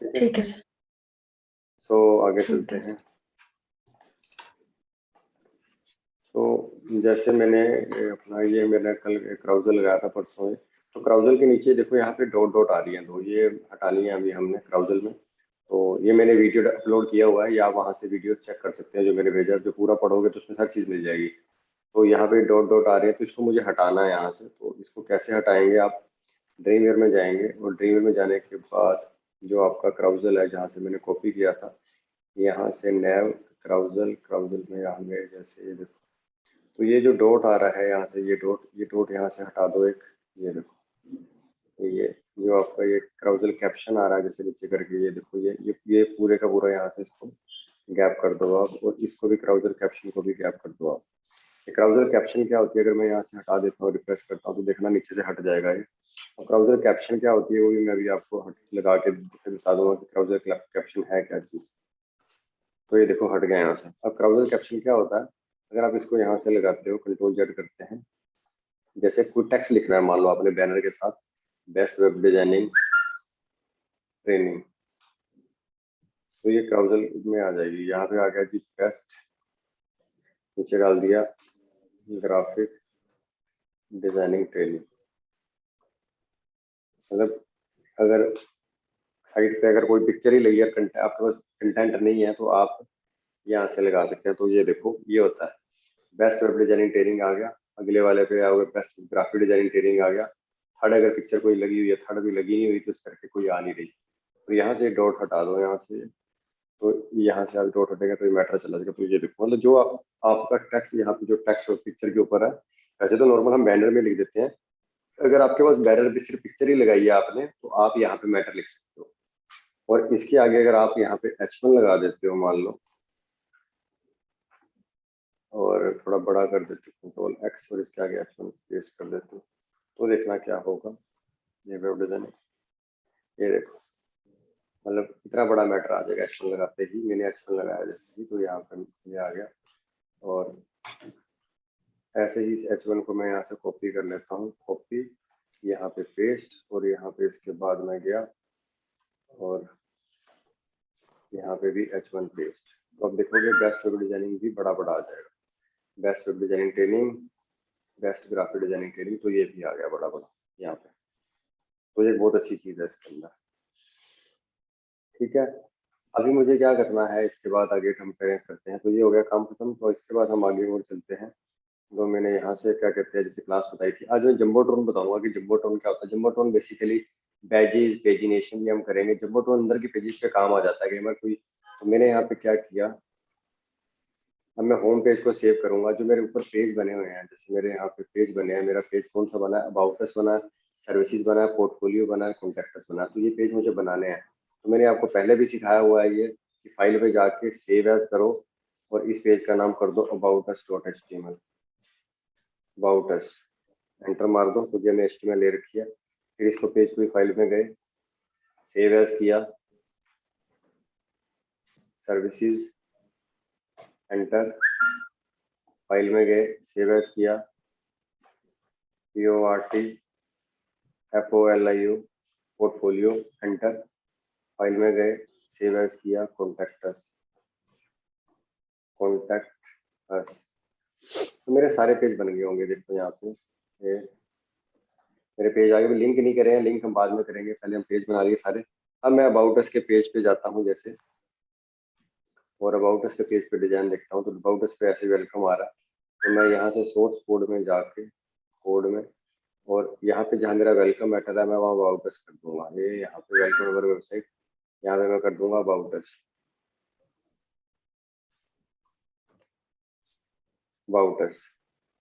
ठीक है। ठीक है सर। सो आगे ठीक चलते है हैं। सर। तो जैसे मैंने अपना ये मैंने कल क्राउजल लगाया था परसों में। तो क्राउजल के नीचे देखो यहाँ पे डॉट डॉट आ रही है, तो ये हटानी है अभी हमने क्राउजल में। तो ये मैंने वीडियो अपलोड किया हुआ है, या आप वहाँ से वीडियो चेक कर सकते हैं जो मैंने भेजा। जो पूरा पढ़ोगे तो उसमें हर चीज़ मिल जाएगी। तो यहाँ पे डॉट डॉट आ रही है, तो इसको मुझे हटाना है यहाँ से। तो इसको कैसे हटाएंगे, आप ड्रीमवेयर में जाएंगे और ड्रीमवेयर में जाने के बाद जो आपका क्राउजल है जहाँ से मैंने कॉपी किया था, यहाँ से नैव क्राउजल क्राउजल में यहाँ गए। जैसे ये देखो, तो ये जो डॉट आ रहा है यहाँ से, ये डॉट यहाँ से हटा दो एक। ये देखो, तो ये जो आपका ये क्राउजल कैप्शन आ रहा है जैसे नीचे करके, ये देखो ये पूरे का पूरा यहाँ से इसको गैप कर दो आप, और इसको भी क्राउजल कैप्शन को भी गैप कर दो आप। ये क्राउजल कैप्शन क्या होती है, अगर मैं यहाँ से हटा देता हूँ रिफ्रेश करता हूँ तो देखना नीचे से हट जाएगा ये। और क्राउजल कैप्शन क्या होती है वो भी मैं भी आपको लगा के बता दूंगा कि क्राउजल कैप्शन है क्या चीज़। तो ये देखो हट गया यहाँ से। अब क्राउजल कैप्शन क्या होता है, अगर आप इसको यहाँ से लगाते हो, कंट्रोल जेड करते हैं, जैसे कोई टेक्स्ट लिखना है, मान लो आपने बैनर के साथ बेस्ट वेब डिजाइनिंग ट्रेनिंग, तो ये क्राउजल में आ जाएगी। यहाँ पे आ गया जी बेस्ट, नीचे डाल दिया ग्राफिक डिजाइनिंग ट्रेनिंग। मतलब अगर साइट पे अगर कोई पिक्चर ही लगी है, आपके पास कंटेंट नहीं है, तो आप यहाँ से लगा सकते हैं। तो ये देखो ये होता है बेस्ट वेब डिजाइनिंग ट्रेनिंग आ गया, अगले वाले पे आओगे बेस्ट ग्राफिक डिजाइनिंग ट्रेनिंग आ गया। थर्ड अगर पिक्चर कोई लगी हुई है, थर्ड भी लगी नहीं हुई, तो इस करके कोई आ नहीं रही। तो यहाँ से डॉट हटा दो यहाँ से। तो यहाँ से आप डॉट हटेगा तो ये मैटर चला जाएगा। तो ये देखो, मतलब जो आपका टेक्स्ट यहाँ पे जो टेक्स्ट पिक्चर के ऊपर है, वैसे तो नॉर्मल हम बैनर में लिख देते हैं। अगर आपके पास बैनर पे सिर्फ पिक्चर ही लगाई है आपने, तो आप यहाँ पे मैटर लिख सकते हो। और इसके आगे अगर आप यहाँ पे H1 लगा देते हो मान लो, और थोड़ा बड़ा कर देते हो कंट्रोल एक्स, और इसके आगे H1 पेस्ट कर देते हो, तो देखना क्या होगा। ये वेब डिजाइनिंग, ये देखो, मतलब इतना बड़ा मैटर आ जाएगा H1 लगाते ही। मैंने H1 लगाया जैसे ही, तो यहाँ पर ये आ गया। और ऐसे ही इस H1 को मैं यहाँ से कॉपी कर लेता हूँ, कॉपी यहाँ पे पेस्ट, और यहाँ पे इसके बाद मैं गया और यहाँ पे भी H1 पेस्ट। तो अब देखोगे बेस्ट वेब डिजाइनिंग भी बड़ा बड़ा आ जाएगा, best web designing training, best graphic designing training, तो ये भी आ गया बड़ा बड़ा यहाँ पे। तो ये बहुत अच्छी चीज़ है इसके अंदर। ठीक है, अभी मुझे क्या करना है, इसके बाद आगे हम करते हैं। तो ये हो गया काम खत्म। तो इसके बाद हम आगे और चलते हैं। तो मैंने यहाँ से क्या कहते हैं, जैसे क्लास बताई थी, आज मैं जम्बोट्रॉन बताऊंगा कि जम्बोट्रॉन क्या होता है। जम्बोट्रॉन बेसिकली बैजेस पेजिनेशन भी हम करेंगे। जम्बोट्रॉन अंदर की पेजेस पे काम आ जाता है कि हमारे कोई। तो मैंने यहाँ पे क्या किया, अब मैं होम पेज को सेव करूंगा। जो मेरे ऊपर पेज बने हुए हैं, जैसे मेरे यहाँ पे पेज बने हैं, मेरा पेज कौन सा बना है, अबाउट अस बना है, सर्विसेज बना है, पोर्टफोलियो बना है, कॉन्टैक्ट अस बना है। तो ये पेज मुझे बनाने हैं। तो मैंने आपको पहले भी सिखाया हुआ है ये, कि फाइल पे जाके सेव एज करो, और इस पेज का नाम कर दो about us dot H T M L, about us, enter मार दो। तो ये मैंने HTML ले रखी है। फिर इसको पेज कोई फाइल में गए, सेव एज किया, सर्विसेज, एंटर, फाइल में गए, सेव एज किया, PORTFOLIO, पोर्टफोलियो, एंटर, फाइल में गए, सेव एज किया, कॉन्टैक्ट अस, कॉन्टैक्ट अस। तो मेरे सारे पेज बन गए होंगे, देखो यहाँ पे ये मेरे पेज आगे भी लिंक नहीं करे हैं, लिंक हम बाद में करेंगे, पहले हम पेज बना दिए सारे। अब मैं अबाउट अस के पेज पे जाता हूँ जैसे, और अबाउट अस के पेज पे डिजाइन देखता हूँ। तो अबाउट अस पे ऐसे वेलकम आ रहा है। तो मैं यहाँ से सोर्स कोड में जाके, कोड में, और यहाँ पे जहाँ मेरा वेलकम मैटर है, मैं वहाँ अबाउट अस कर दूंगा। ये यहाँ पे वेलकम अवर वेबसाइट, यहाँ पे मैं कर दूंगा अबाउट अस, अबाउट अस।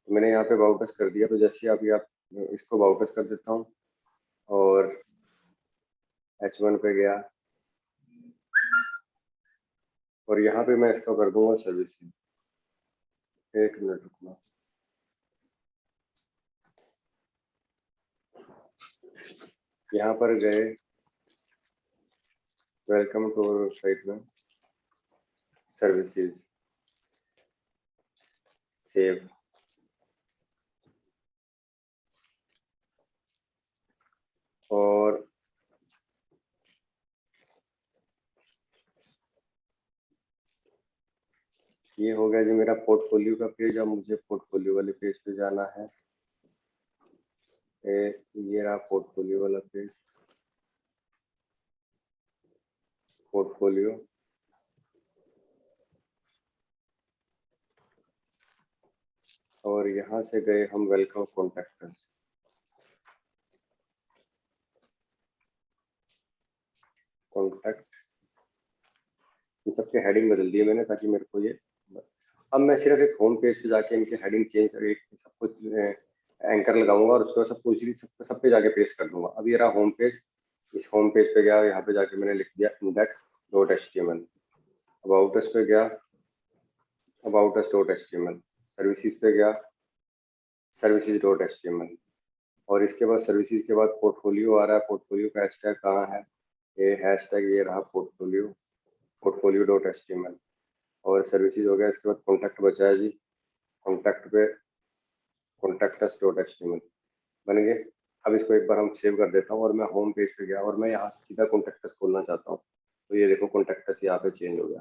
तो मैंने यहाँ पे अबाउट अस कर दिया। तो जैसे अभी आप इसको अबाउट अस कर देता हूँ, और H1 पे गया, और यहाँ पे मैं इसका कर दूंगा सर्विसेज। एक मिनट रुकना, यहाँ पर गए, वेलकम टू अवर वेबसाइट में, सर्विसेज, सेव, और ये हो गया जी मेरा पोर्टफोलियो का पेज। अब मुझे पोर्टफोलियो वाले पेज पे जाना है। ये रहा पोर्टफोलियो वाला पेज, पोर्टफोलियो। और यहाँ से गए हम वेलकम कॉन्टैक्टर्स। कॉन्टैक्ट, इन सबके हेडिंग बदल दिए मैंने ताकि मेरे को ये, अब मैं सिर्फ एक होम पेज पे जाके इनके हेडिंग चेंज करके सब कुछ एंकर लगाऊंगा और उसके बाद सब कुछ सब पे जाके पेस्ट कर दूंगा। अब ये रहा होम पेज। इस होम पेज पे गया, यहाँ पे जाके मैंने लिख दिया index.html। अबाउट अस पे गया, अबाउट us.html। सर्विसेज पे गया, services.html। और इसके बाद सर्विसेज के बाद पोर्टफोलियो आ रहा है। पोर्टफोलियो का हैशटैग कहाँ है? ये हैशटैग ये रहा पोर्टफोलियो, portfolio.html। और सर्विसेज हो गया। इसके बाद कॉन्टैक्ट बचा है जी, कॉन्टैक्ट पे contactus.html बन गए। अब इसको एक बार हम सेव कर देता हूँ और मैं होम पेज पे गया और मैं यहाँ से सीधा कॉन्टैक्टस खोलना चाहता हूँ। तो ये देखो कॉन्टैक्टस यहाँ पे चेंज हो गया।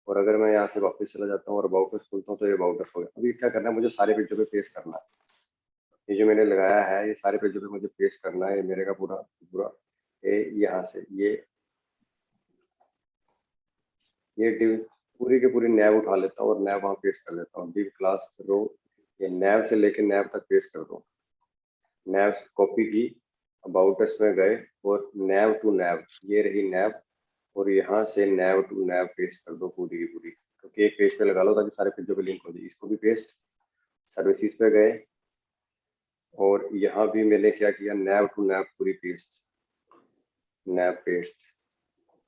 और अगर मैं यहाँ से वापस चला जाता हूँ और अबाउट अस खोलता हूँ तो ये अबाउट अस हो गया। अभी क्या करना है, मुझे सारे पेजों पे पेस्ट करना है। ये जो मैंने लगाया है ये सारे पेजों पे मुझे पेस्ट करना है। ये मेरे का पूरा पूरा ये यहाँ से ये डिव पूरी के पूरी नैव उठा लेता हूँ और नैव वहाँ पेस्ट कर देता हूँ। डिव क्लास रो, ये नैव से लेके नैव तक पेस्ट कर दो। नैव कॉपी की, अबाउट अस में गए और नैव टू नैव, ये रही नैव। और यहाँ से नैव टू नैव पेस्ट कर दो पूरी की पूरी, क्योंकि एक पेज पे लगा लो ताकि सारे पेजों पे लिंक हो जाए। इसको भी पेस्ट। सर्विसेज पे गए और यहाँ भी मैंने क्या किया, नैव टू नैव पूरी पेस्ट, नैव पेस्ट।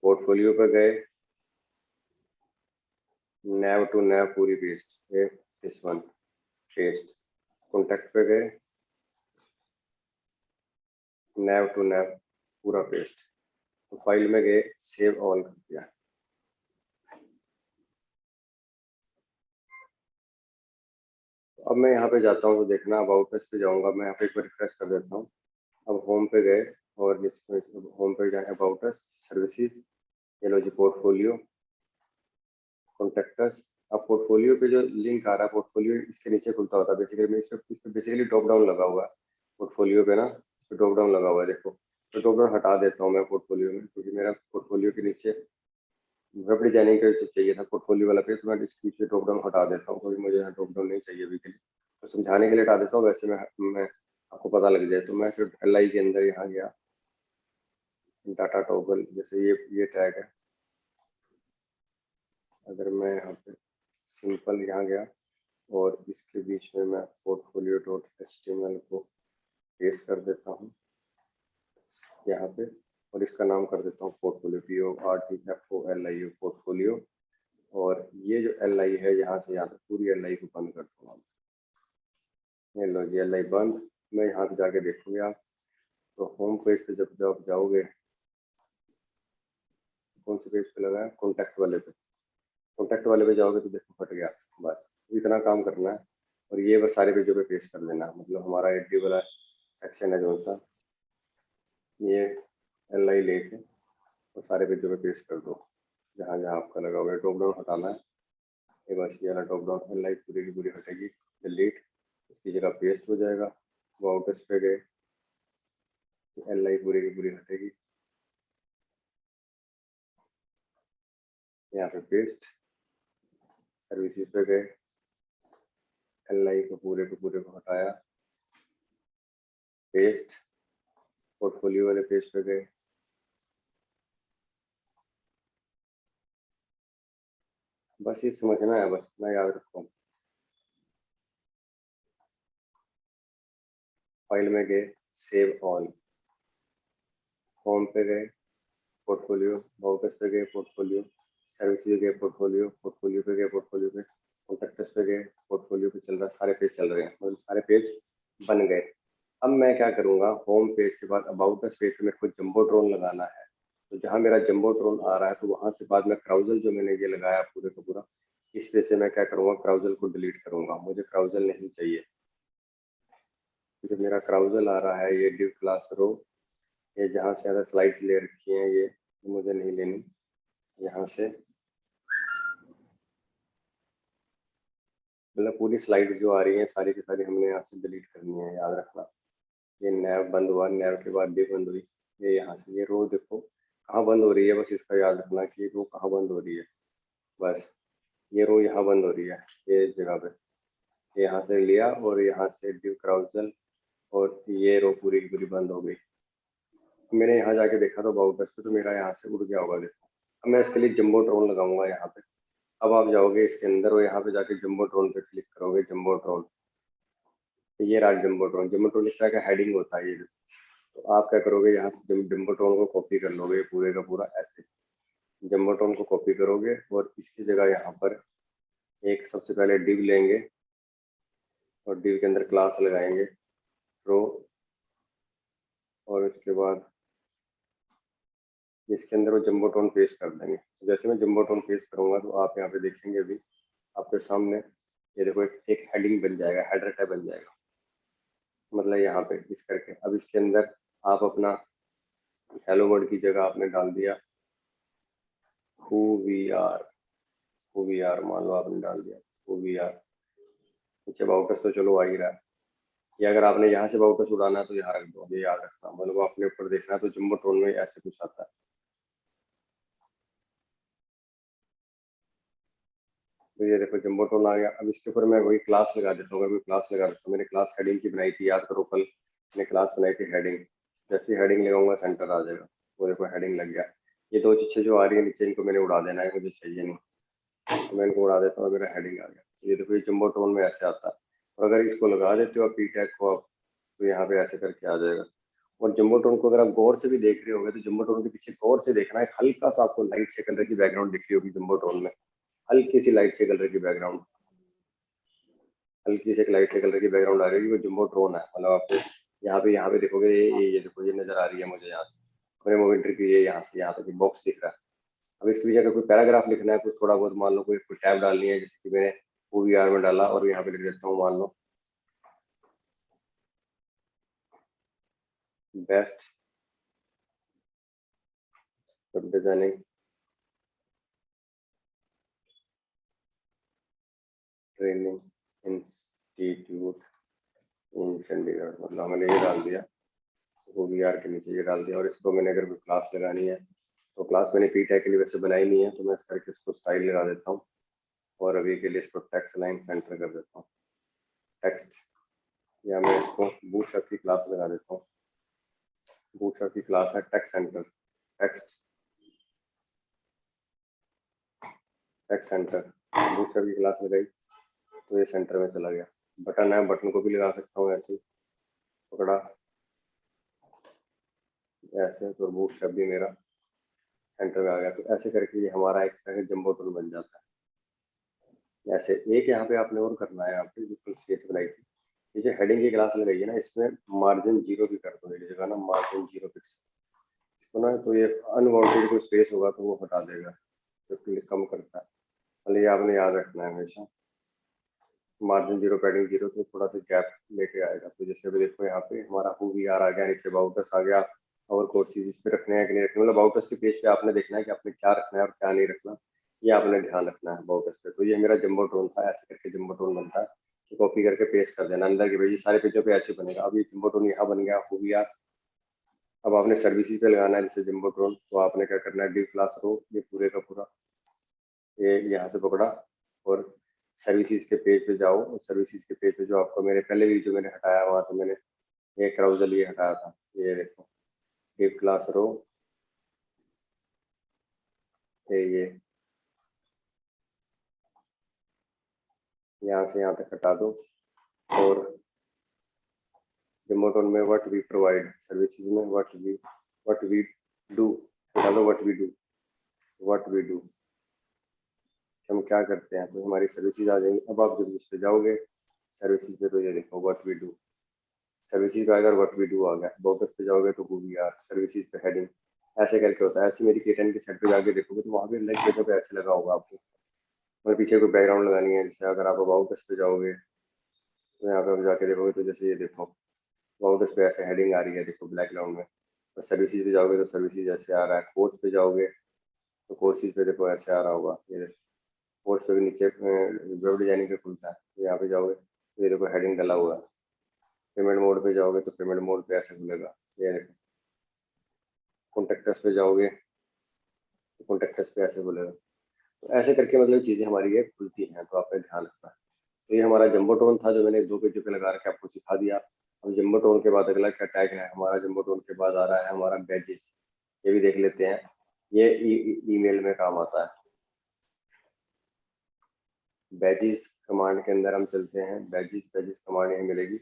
पोर्टफोलियो पे गए, नैव टू नैव पूरी पेस्ट, ये दिस वन पेस्ट। कॉन्टैक्ट पे गए, नैव टू नैव पूरा पेस्ट। तो फाइल में गए, सेव ऑल कर दिया। अब मैं यहाँ पे जाता हूँ तो देखना, अबाउट अस पे जाऊंगा मैं, यहाँ पे एक बार रिफ्रेश कर देता हूँ। अब होम पे गए और होम पे जाए, अबाउट अस, सर्विसेज, ये लो जी पोर्टफोलियो, कॉन्टैक्टस। अब पोर्टफोलियो पे जो लिंक आ रहा है, पोर्टफोलियो इसके नीचे खुलता होता है बेसिकली। मैं इस पे बेसिकली ड्रॉप डाउन लगा हुआ है पोर्टफोलियो पे ना, तो ड्रॉप डाउन लगा हुआ है देखो। तो ड्रॉप डाउन हटा देता हूँ मैं पोर्टफोलियो में, क्योंकि मेरा पोर्टफोलियो के नीचे वेब डिजाइनिंग का जो चाहिए था पोर्टफोलियो वाला पेज, तो मैं इसके पीछे ड्रॉप डाउन हटा देता हूँ, क्योंकि मुझे यहाँ ड्रॉप डाउन नहीं चाहिए अभी के लिए। तो समझाने के लिए हटा देता हूँ, वैसे मैं आपको पता लग जाए। तो मैं सिर्फ एल आई के अंदर यहाँ गया, डाटा टॉगल, जैसे ये टैग है। अगर मैं यहाँ पे सिंपल यहाँ गया और इसके बीच में मैं portfolio.html को पेस्ट कर देता हूँ यहाँ पे, और इसका नाम कर देता हूँ पोर्टफोलियो, PORTFOLIO, पोर्टफोलियो। और ये जो एल आई है यहाँ से यहाँ तक पूरी एल आई को बंद कर दूंगा। ये लो जी एल आई बंद। मैं यहाँ पे जाके देखूंगे आप, तो होम पेज पे जब जब जाओगे, कौन से पेज पे लगा है, कॉन्टैक्ट वाले पे। कॉन्टैक्ट वाले पे जाओगे तो देखो फट गया। बस इतना काम करना है और ये बस सारे पेजों पे पेस्ट कर देना। मतलब हमारा एडी वाला सेक्शन है जो सा, ये एल आई लेके और सारे पेजों पे पेस्ट कर दो जहाँ जहाँ आपका लगा हुआ है। ड्रॉप डाउन हटाना है, ये बस ये वाला ड्रॉप डाउन, एल आई पूरी की पूरी हटेगी, डिलीट, इसकी जगह पेस्ट हो जाएगा। वो आउटस पे गए, एल आई पूरी की पूरी हटेगी, यहाँ पे पेस्ट। सर्विसेज पे गए, एल आई को पूरे को हटाया, पेस्ट। पोर्टफोलियो वाले पेज पे गए, बस ये समझना है, बस इतना याद रखो। फाइल में गए, सेव ऑल, होम पे गए, पोर्टफोलियो, वाउटर्स पे गए, पोर्टफोलियो, सर्विसेज गए, पोर्टफोलियो, पोर्टफोलियो पे गए, पोर्टफोलियो पे, कॉन्टैक्टस पे गए, पोर्टफोलियो पे चल रहा है, सारे पेज चल रहे हैं, मतलब सारे पेज बन गए। अब मैं क्या करूंगा, होम पेज के बाद अबाउट अस पेज पे मेरे को जंबो ड्रोन लगाना है। तो जहां मेरा जंबो ड्रोन आ रहा है, तो वहां से बाद में क्राउजल जो मैंने ये लगाया पूरे का पूरा, इस पे से मैं क्या करूंगा, क्राउजल को डिलीट करूंगा। मुझे क्राउजल नहीं चाहिए। जो मेरा क्राउजल आ रहा है, ये डिव क्लास रो, ये जहाँ से ज्यादा स्लाइड्स ले रखी हैं, ये मुझे नहीं लेनी। यहाँ से मतलब पूरी स्लाइड जो आ रही है सारी की सारी हमने यहाँ से डिलीट करनी है, याद रखना। ये नैव बंद हुआ, नैव के बाद भी बंद हुई, ये यहाँ से ये रो देखो कहाँ बंद हो रही है, बस इसका याद रखना कि रो कहाँ बंद हो रही है। बस ये रो यहाँ बंद हो रही है, ये इस जगह पे, यहाँ से लिया और यहाँ से डिव क्राउजल, और ये रो पूरी की पूरी बंद हो गई। मैंने यहाँ जाके देखा तो अबाउट अस पे, तो मेरा यहाँ से उड़ गया होगा देखो। अब मैं इसके लिए जम्बो ट्रोन लगाऊंगा यहाँ पे। अब आप जाओगे इसके अंदर और यहाँ पे जाके जम्बो ट्रोन पे क्लिक करोगे, जम्बो ट्रोन, ये रहा जम्बो ट्रोन। जम्बो ट्रोन इस तरह का हेडिंग होता है ये। तो आप क्या करोगे, यहाँ से जम्बो ट्रोन को कॉपी कर लोगे पूरे का पूरा ऐसे। जम्बो ट्रोन को कॉपी करोगे और इसकी जगह यहाँ पर एक सबसे पहले डिव लेंगे और डिव के अंदर क्लास लगाएंगे रो, और उसके बाद इसके अंदर वो जम्बो टोन पेस्ट कर देंगे। जैसे मैं जम्बो टोन पेस्ट करूंगा तो आप यहाँ पे देखेंगे अभी आपके सामने ये देखो एक हेडिंग बन जाएगा, हेडर टैग बन जाएगा, मतलब यहाँ पे इस करके। अब इसके अंदर आप अपना हेलो वर्ड की जगह आपने डाल दिया who we are, who we are मान लो आपने डाल दिया हु वी आर। पीछे बाउटर्स तो चलो आ ही रहा है, ये अगर आपने यहाँ से बाउटर्स उड़ाना है तो यहाँ रख दो, ये याद रखना। मतलब आपने ऊपर देखना है तो जम्बो टोन में ऐसे कुछ आता है। तो ये देखो जम्बो टोन आ गया। अब इसके ऊपर मैं वही क्लास लगा देता हूँ, क्लास लगा देता हूँ। मैंने क्लास हेडिंग की बनाई थी, याद करो कल मैंने क्लास बनाई थी हेडिंग। जैसे हेडिंग लगाऊंगा सेंटर आ जाएगा, वो देखो हेडिंग लग गया। ये दो चीजें जो आ रही है नीचे इनको मैंने उड़ा देना है, मुझे चाहिए नहीं, तो मैं इनको उड़ा देता हूँ, मेरा हेडिंग आ गया। ये देखो ये जम्बो टोन में ऐसे आता है। और अगर इसको लगा देते हो आप पी टैग को आप, तो यहाँ पे ऐसे करके आ जाएगा। और जम्बो टोन को अगर आप गौर से भी देख रहे होगे तो जम्बो टोन के पीछे गौर से देखना है, हल्का सा आपको लाइट से कलर की बैकग्राउंड दिख रही होगी जम्बो टोन में, हल्की सी लाइट से कलर की बैकग्राउंड, हल्की से एक लाइट से कलर की बैकग्राउंड आ रही है, वो जम्बो ड्रोन है। मतलब आपको यहाँ पे देखोगे ये देखो ये नजर आ रही है मुझे यहाँ से, मैंने वो एंट्री की है यहाँ से, यहाँ तक बॉक्स दिख रहा है। अब इसके पीछे अगर कोई पैराग्राफ लिखना है, कुछ थोड़ा बहुत मान लो कोई टैब डालनी है, जैसे कि मैंने OVR में डाला और यहाँ पे लिख देता हूँ मान लो best web designing training institute in Chandigarh, मतलब मैंने ये डाल दिया, OVR के नीचे ये डाल दिया। और इसको मैंने अगर कोई क्लास लगानी है तो क्लास मैंने पी टैग के लिए वैसे बनाई नहीं है, तो मैं इस करके इसको स्टाइल लगा देता हूँ। और अभी के लिए इसको टेक्स्ट लाइन सेंटर कर देता हूँ, टेक्स्ट, या मैं इसको बूटस्ट्रैप की क्लास लगा देता हूँ। बूटस्ट्रैप की क्लास है text centre, text text centre, bootstrap की क्लास लगाई तो ये सेंटर में चला गया। बटन है, बटन को भी लगा सकता हूँ ऐसे, पकड़ा ऐसे, तो बूटस्ट्रैप भी मेरा सेंटर में आ गया। तो ऐसे करके ये हमारा एक तरह का जम्बो टूल बन जाता है। ऐसे एक यहाँ पे आपने और करना है, आपने जो सीएस बनाई थी, ये जो हेडिंग की क्लास लगाई है ना, इसमें मार्जिन 0 भी कर दो, एक जगह ना मार्जिन 0 पिक्सल, इसको ना तो ये अनवांटेड कोई स्पेस होगा तो वो हटा देगा, तो क्लिक कम करता है। मतलब ये आपने याद रखना है हमेशा, मार्जिन 0 पैडिंग 0, तो थोड़ा सा गैप लेके आएगा। तो जैसे अभी देखो यहाँ पे हमारा OVR आ गया, नीचे बाउटर्स आ गया, और कोर्सेज इस पे रखने हैं कि नहीं रखने, मतलब बाउटर्स के पेज पे आपने देखना है कि आपने क्या रखना है और क्या नहीं रखना, ये आपने ध्यान रखना है बाउटर्स पे। तो ये मेरा जम्बो ड्रोन था, ऐसे करके जम्बो ड्रोन बनता है, कॉपी करके पेस्ट कर देना अंदर के पेज, सारे पेजों पे ऐसे बनेगा। अब ये जम्बो ड्रोन यहाँ बन गया OVR। अब आपने सर्विसेज पे लगाना है जैसे जम्बो ड्रोन, तो आपने क्या करना है, डिव क्लास रो, ये पूरे का पूरा ये यहाँ से पकड़ा और सर्विसेज के पेज पे जाओ, और सर्विसेज के पेज पे जो आपको मेरे पहले भी जो मैंने हटाया वहां से मैंने ये क्राउजल ये हटाया था, ये देखो डिव क्लास रो, ये यहाँ से यहाँ तक हटा दो। और रिमोट में व्हाट वी प्रोवाइड, सर्विसेज में व्हाट वी डू हटा दो, what we do, what we do, हम क्या करते हैं, तो हमारी सर्विसेज आ जाएंगी। अब आप जब इस पे जाओगे सर्विसेज पे, तो ये देखो व्हाट वी डू, सर्विसेज का अगर व्हाट वी डू आ गया, बोगस पे जाओगे तो OVR, सर्विसेज पे हेडिंग, ऐसे करके होता है। ऐसे मेरी K10 की साइड पे जाके देखोगे तो वहाँ पे लाइक जगह पे ऐसे लगा होगा आपको, और पीछे कोई बैकग्राउंड लगानी है, जैसे अगर आप अबाउट पे जाओगे तो यहाँ पे आप जाके देखोगे तो जैसे ये देखो अबाउट पे ऐसे हेडिंग आ रही है, देखो बैकग्राउंड में। और सर्विसेज पे जाओगे तो सर्विसेज ऐसे आ रहा है, कोर्स पे जाओगे तो कोर्सेज पे देखो ऐसे आ रहा होगा, ये और उसके भी नीचे वेब डिजाइनिंग का खुलता है। तो यहाँ पे जाओगे तो ये देखो हेडिंग डला हुआ है। पेमेंट मोड पे जाओगे तो पेमेंट मोड पे ऐसे खुलेगा। ये देखो कॉन्टेक्टस पे जाओगे तो कॉन्टेक्टस पे ऐसे खुलेगा। तो ऐसे करके मतलब चीजें हमारी ये खुलती हैं, तो आपने ध्यान रखना है। तो ये हमारा जंबो टोन था जो मैंने 2 पेजों पे लगा रखे आपको सिखा दिया। अब जंबो टोन के बाद अगला क्या टैग है हमारा, जंबो टोन के बाद आ रहा है हमारा बैजेस। ये भी देख लेते हैं, ये ईमेल में काम आता है। बैजेस कमांड के अंदर हम चलते हैं, बैजेस बैजेस कमांड यहाँ मिलेगी।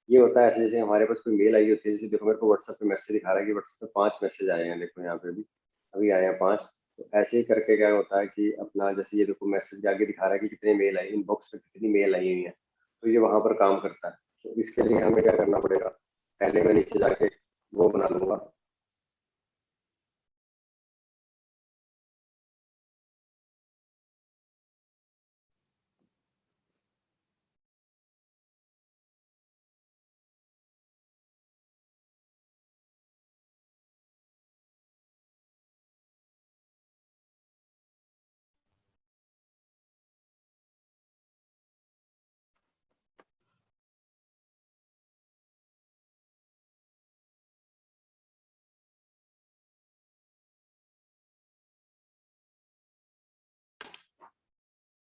ये होता है ऐसे जैसे हमारे पास कोई मेल आई होती है, जैसे देखो मेरे को व्हाट्सएप पे मैसेज दिखा रहा है कि व्हाट्सएप पे 5 मैसेज आए हैं, देखो यहाँ पे भी अभी आए हैं 5। तो ऐसे ही करके क्या होता है कि अपना जैसे ये देखो मैसेज के आगे दिखा रहा है कि कितने मेल आई, इनबॉक्स पे कितनी मेल आई हुई है, तो ये वहां पर काम करता है। तो इसके लिए हमें क्या करना पड़ेगा, पहले मैं नीचे जाके वो बना लूंगा।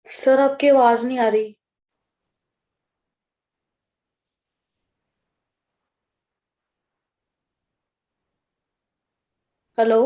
सर आपकी आवाज नहीं आ रही। हेलो।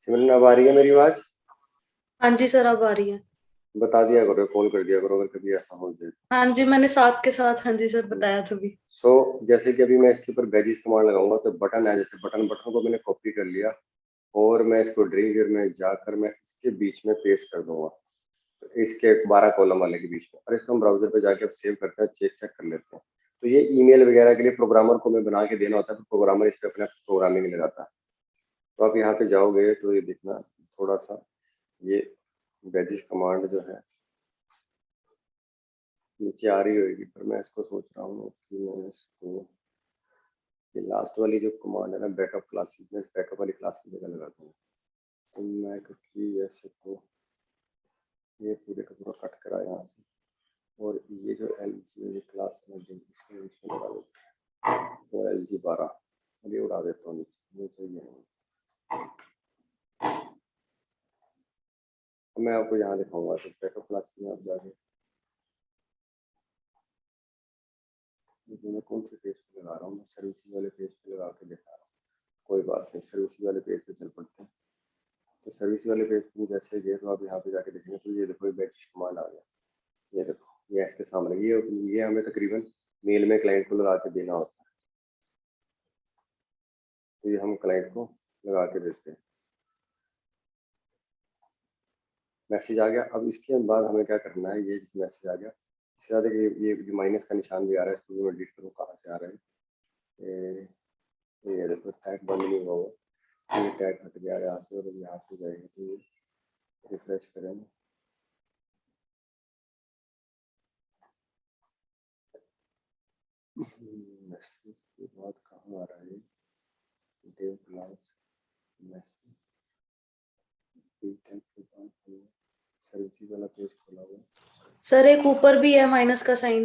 सिमरन अब आ रही है मेरी आवाज? हाँ जी सर अब आ रही है। बता दिया करो, कॉल कर दिया करो अगर कभी ऐसा हो जाए। हाँ जी मैंने साथ के साथ हाँ जी सर बताया था भी। सो जैसे कि अभी मैं इसके ऊपर बैजिस कमांड लगाऊंगा तो बटन है, जैसे बटन बटन को मैंने कॉपी कर लिया और मैं इसको ड्रीम व्यूअर में जाकर मैं इसके बीच में पेस्ट कर दूंगा, तो इसके 12 कॉलम वाले के बीच में। और इसको हम ब्राउजर पे जाके अब सेव करते हैं, चेक चेक कर लेते हैं। तो ये ईमेल वगैरह के लिए प्रोग्रामर को मैं बना के देना होता है, तो प्रोग्रामर इस पे अपना प्रोग्रामिंग लगाता है। तो आप यहाँ पे जाओगे तो ये देखना थोड़ा सा, ये बैजिस कमांड जो है नीचे आ रही होगी, पर मैं इसको सोच रहा हूँ कि मैं इसको ये लास्ट वाली जो कमांड है ना बैकअप क्लासेस में, बैकअप वाली क्लास की जगह लगाता हूँ। तो मैं क्योंकि ऐसे तो ये पूरे का पूरा कट करा यहाँ से, और ये जो एल जी ये क्लास में इसमें इसमें लगा देता हूँ, तो LG12 ये उड़ा देता हूँ नीचे, ये चाहिए नहीं। तो मैं आपको यहाँ दिखाऊंगा, तो बैकअप क्लास में आप जाके मैं कौन से पेज पे लगा रहा हूँ, मैं सर्विसेज वाले पेज पे लगा के दिखा रहा हूँ। कोई बात नहीं, सर्विसेज वाले पेज पे चल पड़ते हैं। तो सर्विस वाले पेज पे जैसे गए तो आप यहाँ पे जाके देखेंगे तो ये देखो ये बैच कमांड आ गया। ये देखो ये इसके सामने, ये हमें तकरीबन मेल में क्लाइंट को लगा के देना होता है। तो ये हम क्लाइंट को लगा के देते हैं। मैसेज आ गया। अब इसके बाद हमें क्या करना है, ये मैसेज आ गया इसके साथ ये जो माइनस का निशान भी आ रहा है, इसको भी मैं एडिट करूँ, कहाँ से आ रहा है। ये देखो टैग बंद नहीं हुआ हुआ, ये टैग हट गया यहाँ से और यहाँ से जाएगा, तो ये रिफ्रेश करेंगे। मैसेज के बाद कहाँ आ रहा है, डेव क्लास मैसेज टैग के बाद सर्विस वाला पेज खोला हुआ। सर एक ऊपर भी है माइनस का साइन।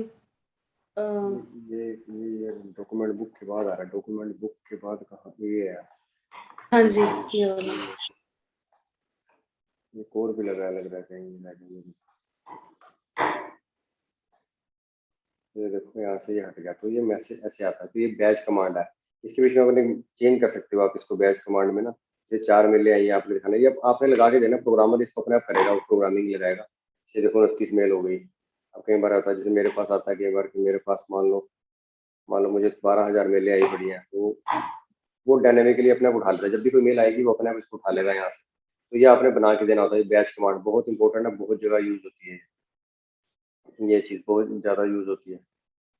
ये डॉक्यूमेंट बुक के बाद आ रहा है, डॉक्यूमेंट बुक के बाद कहाँ ये है। हाँ जी ये वाला। ये कोड भी लगा लग रहा है कहीं लगे। ये देखो यहाँ से ये हट गया, तो ये मैसेज ऐसे आता है। तो ये बैच कमांड है, इसके बीच में अपने चेंज कर सकते हो आप इसको बैच कमांड में ना, ये 4 मेल आई हैं आपने दिखाना, ये आपने लगा के देना, प्रोग्रामर इसको अपने आप करेगा, वो प्रोग्रामिंग लगाएगा। ये देखो 29 मेल हो गई। अब कई बार आता है, जैसे मेरे पास आता है कई बार कि मेरे पास मान लो मुझे 12,000 मेलें आई पड़ी हैं, तो वो डायनेमिकली अपने आप उठा लेता है, जब भी कोई मेल आएगी वो अपने आप इसको उठा लेगा यहाँ से। तो ये आपने बना के देना होता है, बैच कमांड बहुत इंपॉर्टेंट है, बहुत जगह यूज होती है, ये चीज बहुत ज्यादा यूज होती है।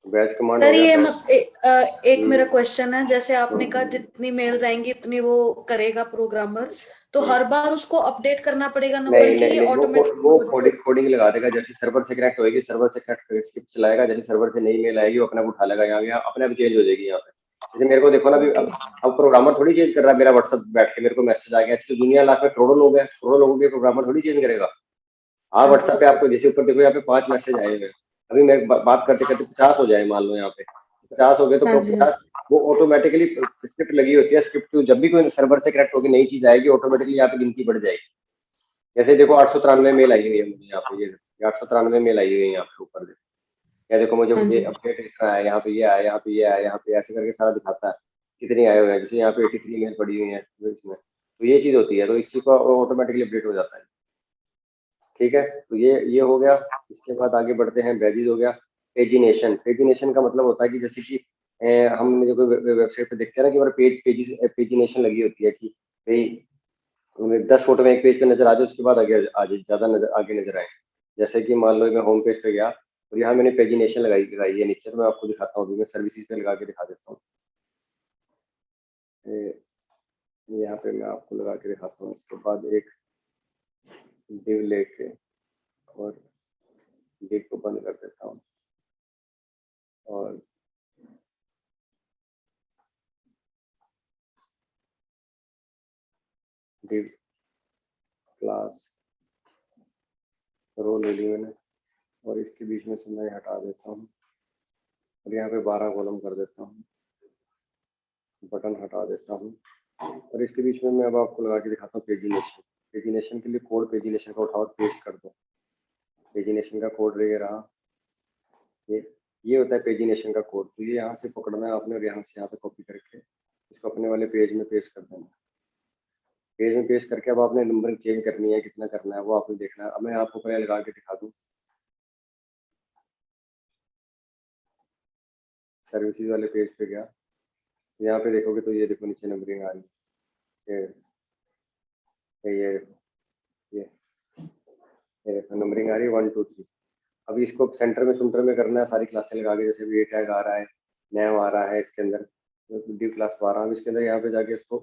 बैच कमांड हो सर गया ये बैच। एक मेरा क्वेश्चन है, जैसे आपने कहा हम्म। जितनी मेल्स आएंगी उतनी वो करेगा प्रोग्रामर, तो हम्म। हर बार उसको अपडेट करना पड़ेगा नंबर नहीं की, नहीं ये नहीं, ऑटोमेटिकली वो हो जाएगा? कोडिंग लगा देगा, जैसे सर्वर से कनेक्ट होएगी, सर्वर से कनेक्ट स्क्रिप्ट चलाएगा, जैसे सर्वर से नई मेल आएगी वो अपने आप उठा लेगा, यहाँ यहाँ अपने आप चेंज हो जाएगी यहाँ पे। जैसे मेरे को देखो ना अभी, ओके। अब प्रोग्रामर थोड़ी चेंज कर रहा है, मेरा व्हाट्सएप बैठ के मेरे को मैसेज आ गया, आजकल दुनिया लाख में करोड़ों लोग हैं, करोड़ों लोगों के प्रोग्रामर थोड़ी चेंज करेगा। हाँ हाँ जी। व्हाट्सएप पे आपको जैसे ऊपर देखो यहाँ पे 5 मैसेज आए हुए हैं, अभी मैं बात करते करते 50 हो जाए मान लो, यहाँ पे 50 हो गए तो हाँ जी। हाँ 50, वो ऑटोमेटिकली स्क्रिप्ट लगी होती है, स्क्रिप्ट जब भी कोई सर्वर से कनेक्ट होगी नई चीज आएगी, ऑटोमेटिकली यहाँ पे गिनती बढ़ जाएगी। जैसे देखो 893 मेल आई हुई है मुझे यहाँ पे, ये 893 मेल आई हुई है यहाँ पे ऊपर देखो, या देखो मुझे हाँ ये जी। अपडेट लिखना है, यहाँ पे ये आया, यहाँ पे ये आया, यहाँ पे ऐसे करके सारा दिखाता है कितनी आए हुए हैं, जैसे यहाँ पे 83 मेल पड़ी हुई है इसमें, तो ये चीज होती है, तो इसी को ऑटोमेटिकली अपडेट हो जाता है। ठीक है, तो ये हो गया। इसके बाद आगे बढ़ते हैं, बैजिज हो गया। पेजिनेशन, पेजिनेशन का मतलब होता है कि जैसे कि हम जो वेबसाइट पे देखते हैं ना कि हमारे पेजिनेशन लगी होती है कि भाई 10 फोटो में एक पेज पे नजर आ जाए, उसके बाद आगे आगे ज्यादा नजर आगे नजर आए। जैसे कि मान लो मैं होम पेज पे गया और यहाँ मैंने पेजिनेशन लगाई लगाई है नीचे, तो मैं आपको दिखाता हूँ, अभी मैं सर्विसेज पे लगा के दिखा देता हूँ। यहाँ पे मैं आपको लगा के दिखाता हूँ, इसके बाद एक डिव लेके और डिव को बंद कर देता हूँ, और डिव क्लास रो ले ली मैंने, और इसके बीच में से मैं हटा देता हूँ, और यहाँ पे 12 कॉलम कर देता हूँ, बटन हटा देता हूँ, और इसके बीच में मैं अब आपको लगा के दिखाता हूँ पेजिनेशन। पेजिनेशन के लिए कोड, पेजिनेशन का उठाओ और पेस्ट कर दो। पेजिनेशन का कोड ये रहा, ये होता है पेजिनेशन का कोड। तो ये यहाँ से पकड़ना है आपने और यहाँ से यहाँ पे कॉपी करके इसको अपने वाले पेज में पेस्ट कर देना। पेज में पेस्ट करके अब आपने नंबर चेंज करनी है, कितना करना है वो आपने देखना है। अब मैं आपको पहले लगा के दिखा दूँ, सर्विसेज वाले पेज पे गया, तो यहाँ पे देखोगे तो ये देखो नीचे नंबरिंग आ रही है, ये देखो, ये ये देखो नंबरिंग आ रही है 1 2 3। अभी इसको सेंटर में सेंटर में करना है, सारी क्लासें लगा के, जैसे भी टैग आ रहा है, नैम आ रहा है इसके अंदर, डी क्लास 12, अब इसके अंदर यहाँ पे जाके इसको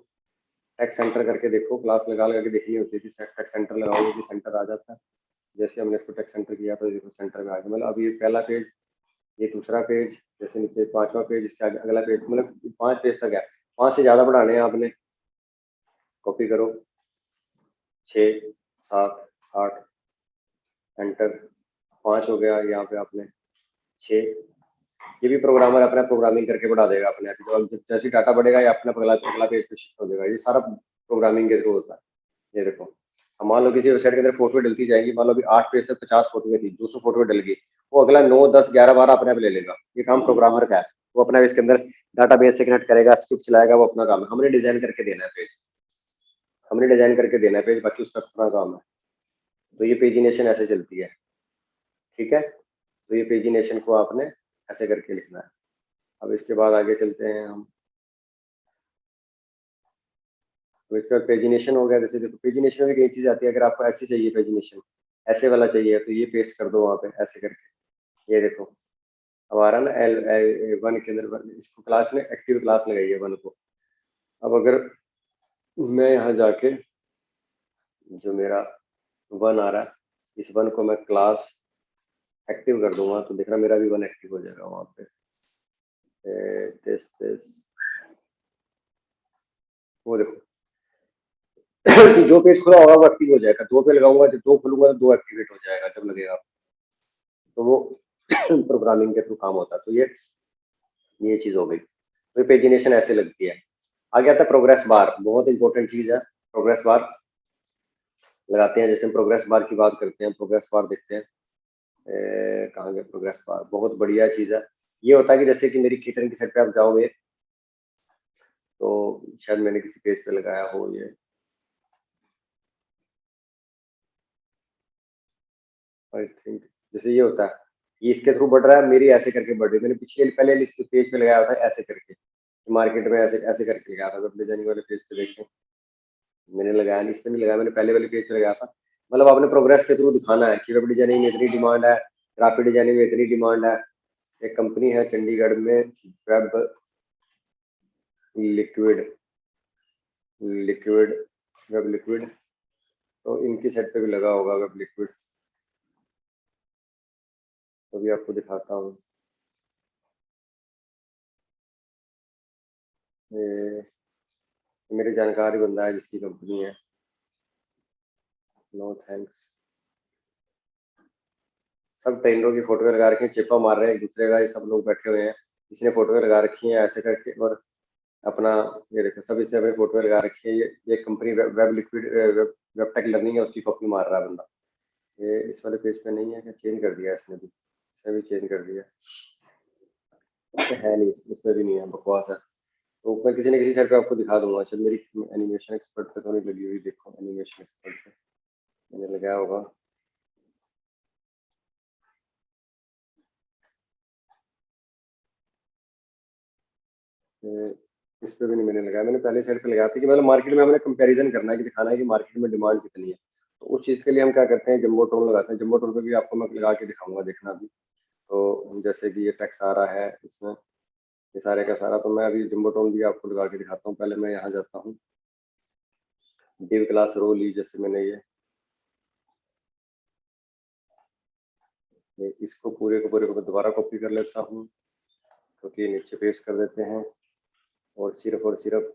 टैग सेंटर करके देखो, क्लास लगा लगा के देखनी होती थी, टैग सेंटर लगाओगे कि सेंटर आ जाता है। जैसे हमने इसको टैग सेंटर किया तो देखो सेंटर में आ गया, मतलब अभी ये पहला पेज, ये दूसरा पेज, जैसे नीचे 5वां पेज, इसके आगे अगला पेज, मतलब 5 पेज तक है। 5 से ज्यादा बढ़ाने हैं आपने, कॉपी करो, 6 7 8 एंटर, 5 हो गया यहाँ पे आपने, 6, ये भी प्रोग्रामर अपना प्रोग्रामिंग करके बढ़ा देगा अपने आप ही। तो जब जैसे डाटा बढ़ेगा या अपना अगला अगला पेज पे शिफ्ट हो जाएगा, ये सारा प्रोग्रामिंग के थ्रू होता है। ये देखो, अब मान लो किसी वेबसाइट के अंदर फोटो डलती जाएगी, मान लो अभी 8 पेज तक 50 फोटो थी, 200 फोटो डल गई, वो अगला 9 10 11 12 अपने आप ले लेगा। ये काम प्रोग्रामर का है, वो अपना इसके अंदर डाटा बेस से कनेक्ट करेगा, स्क्रिप्ट चलाएगा, वो अपना काम है। हमने डिजाइन करके देना है पेज, हमने डिजाइन करके देना है पेज, बाकी उसका अपना काम है। तो ये पेजिनेशन ऐसे चलती है। ठीक है, तो ये पेजिनेशन को आपने ऐसे करके लिखना है। अब इसके बाद आगे चलते हैं हम, तो इसके बाद पेजिनेशन हो गया। जैसे देखो पेजिनेशन में एक चीज आती है, अगर आपको ऐसे चाहिए पेजिनेशन, ऐसे वाला चाहिए, तो ये पेस्ट कर दो वहाँ पे ऐसे करके। ये देखो अब आ रहा ना एल वन के अंदर, इसको क्लास ने एक्टिव क्लास लगाई है वन को। अब अगर मैं यहाँ जाके जो मेरा वन आ रहा है, इस वन को मैं क्लास एक्टिव कर दूंगा, तो देखना मेरा भी वन एक्टिव हो जाएगा वहाँ पे। this वो देखो कि जो पेज खुला होगा वो एक्टिव हो जाएगा, 2 पे लगाऊंगा, जब 2 खोलूंगा तो 2 एक्टिवेट हो जाएगा जब लगेगा। तो वो प्रोग्रामिंग के थ्रू काम होता है। तो ये चीज हो गई, तो पेजिनेशन ऐसे लगती है। आगे आता है प्रोग्रेस बार, बहुत इंपॉर्टेंट चीज है। प्रोग्रेस बार लगाते हैं, जैसे हम प्रोग्रेस बार की बात करते हैं, प्रोग्रेस बार देखते हैं कहाँ गया प्रोग्रेस बार, बहुत बढ़िया चीज है। ये होता है कि जैसे कि मेरी कीटन की साइड पे आप जाओगे, तो शायद मैंने किसी पेज पे लगाया हो ये। आई थिंक जैसे ये होता है, ये इसके थ्रू बढ़ रहा है, मेरी ऐसे करके बढ़ रही है। मैंने पिछले पहले इस पेज पे लगाया था ऐसे करके, मार्केट में ऐसे ऐसे करके लगाया था। वेब डिजाइनिंग वाले पेज पे देखें, मैंने लगाया नहीं, इस पे नहीं लगाया, मैंने पहले वाले पेज पे लगाया था। मतलब आपने प्रोग्रेस के थ्रू दिखाना है कि वेब डिजाइनिंग में इतनी डिमांड है, ग्राफिक डिजाइनिंग में इतनी डिमांड है। एक कंपनी है चंडीगढ़ में, web liquid, liquid web liquid, तो इनकी साइट पे भी लगा होगा वेब लिक्विड, तो भी आपको दिखाता हूँ। ये मेरे जानकारी बंदा है जिसकी कंपनी है। No thanks. सब ट्रेनरों की फोटो लगा रखी है, चिप्पा मार रहे हैं एक दूसरे का, ये सब लोग बैठे हुए हैं। इसने फोटो लगा रखी है ऐसे करके, और अपना ये देखो सब इसने अपनी फोटो लगा रखी है। ये company web liquid web tech learning है, उसकी कॉपी मार रहा है बंदा। ये इस वाले पेज पे नहीं है क्या? चेंज कर दिया इसने भी, इसने भी चेंज कर दिया। है नहीं, इसमें भी नहीं है, बकवास है। तो मैं किसी न किसी साइड पे आपको दिखा दूंगा। चल मेरी एनिमेशन एक्सपर्ट पे तो नहीं लगी हुई, देखो एनिमेशन एक्सपर्ट पे मैंने लगाया होगा। इस पे भी नहीं मैंने लगाया, मैंने पहले साइड पे लगाया था कि मतलब मार्केट में हमने कंपैरिजन करना है कि दिखाना है कि मार्केट में डिमांड कितनी है। तो उस चीज़ के लिए हम क्या करते हैं, जंबो टोन लगाते हैं। जंबो टोन पे भी आपको मैं लगा के दिखाऊंगा, देखना अभी। तो जैसे कि ये टेक्स्ट आ रहा है इसमें, ये सारे का सारा, तो मैं अभी जंबो टोन भी आपको लगा के दिखाता हूँ। पहले मैं यहाँ जाता हूँ, डिव क्लास रो ली, जैसे मैंने इसको पूरे को मैं दोबारा कॉपी कर लेता हूँ, क्योंकि नीचे पेस्ट कर देते हैं। और सिर्फ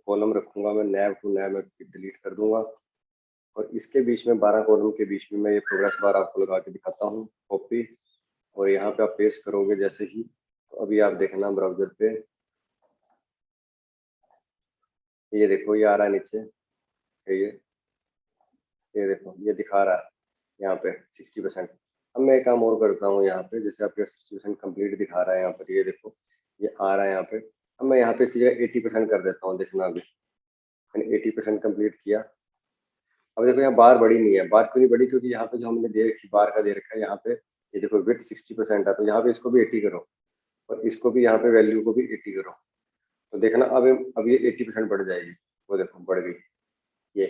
कॉलम रखूंगा मैं, नैब टू नैब में डिलीट कर दूंगा। और इसके बीच में 12 कॉलम के बीच में मैं ये प्रोग्रेस बार आपको लगा के दिखाता हूँ, कॉपी। और यहाँ पे आप पेस्ट करोगे जैसे ही, तो अभी आप देखना ब्राउजर पे, ये देखो ये आ रहा है नीचे, ये देखो ये दिखा रहा है यहाँ पे 60%। अब मैं एक काम और करता हूँ यहाँ पे, जैसे आपके 60% कंप्लीट दिखा रहा है यहाँ पर, ये देखो ये आ रहा है यहाँ पे। अब मैं यहाँ पे इसकी जगह 80% कर देता हूँ, देखना अभी मैंने 80% कंप्लीट किया। अब देखो यहाँ बार बड़ी नहीं है, बार क्यों नहीं बड़ी? क्योंकि यहाँ पे जो हमने दे रखी बार का दे रखा है यहाँ पे, ये देखो विथ 60% है, तो यहाँ पे इसको भी 80 करो, और इसको भी यहाँ पे वैल्यू को भी 80 करो। तो देखना अब ये 80% बढ़ जाएगी, वो देखो बढ़ गई। ये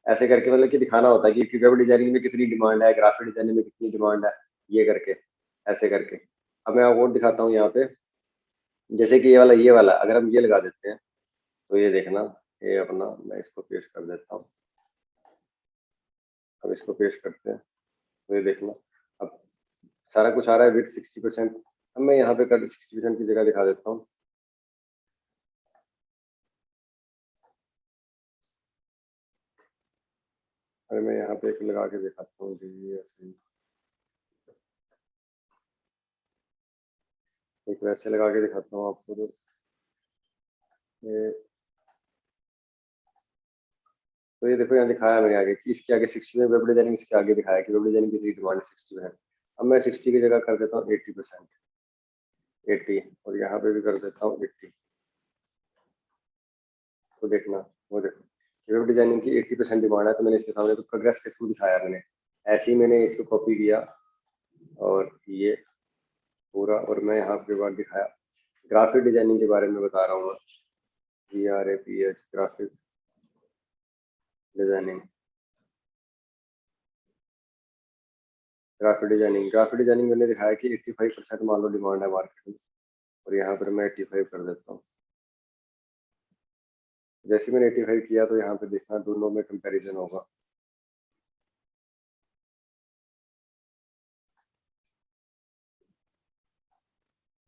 ऐसे करके मतलब कि दिखाना होता है कि वेब डिजाइनिंग में कितनी डिमांड है, ग्राफिक डिजाइनिंग में कितनी डिमांड है, ये करके ऐसे करके। अब मैं आपको और दिखाता हूँ यहाँ पे, जैसे कि ये वाला अगर हम ये लगा देते हैं, तो ये देखना, ये अपना मैं इसको पेस्ट कर देता हूँ। अब इसको पेस्ट करते हैं, तो ये देखना अब सारा कुछ आ रहा है विथ 60%। अब मैं यहाँ पे कर 60% की जगह दिखा देता हूँ। अरे मैं यहाँ पे एक लगा के दिखाता हूँ जी, ऐसे ही एक वैसे लगा के दिखाता हूँ आपको। तो ये तो ये देखो यहाँ दिखाया मैंने आगे कि इसके आगे 60 में वेब डिजाइनिंग, इसके आगे दिखाया कि वेब डिजाइनिंग की डिमांड 60%। अब मैं 60 की जगह कर देता हूँ 80%, 80, और यहाँ पे भी कर देता हूँ 80। तो देखना, वो देखो वेब डिजाइनिंग की 80% डिमांड है, तो मैंने इसके सामने तो प्रोग्रेस के थ्रू दिखाया मैंने। ऐसे ही मैंने इसको कॉपी किया, और ये पूरा, और मैं यहाँ पे बार दिखाया। ग्राफिक डिजाइनिंग के बारे में बता रहा हूँ मैं, GRAPH graphic designing. Graphic designing मैंने दिखाया कि 85% मान लो डिमांड है मार्केट में, और यहाँ पर मैं 85 कर देता हूँ। जैसे मैंने 85 किया, तो यहाँ पे देखना दोनों में कंपैरिजन होगा।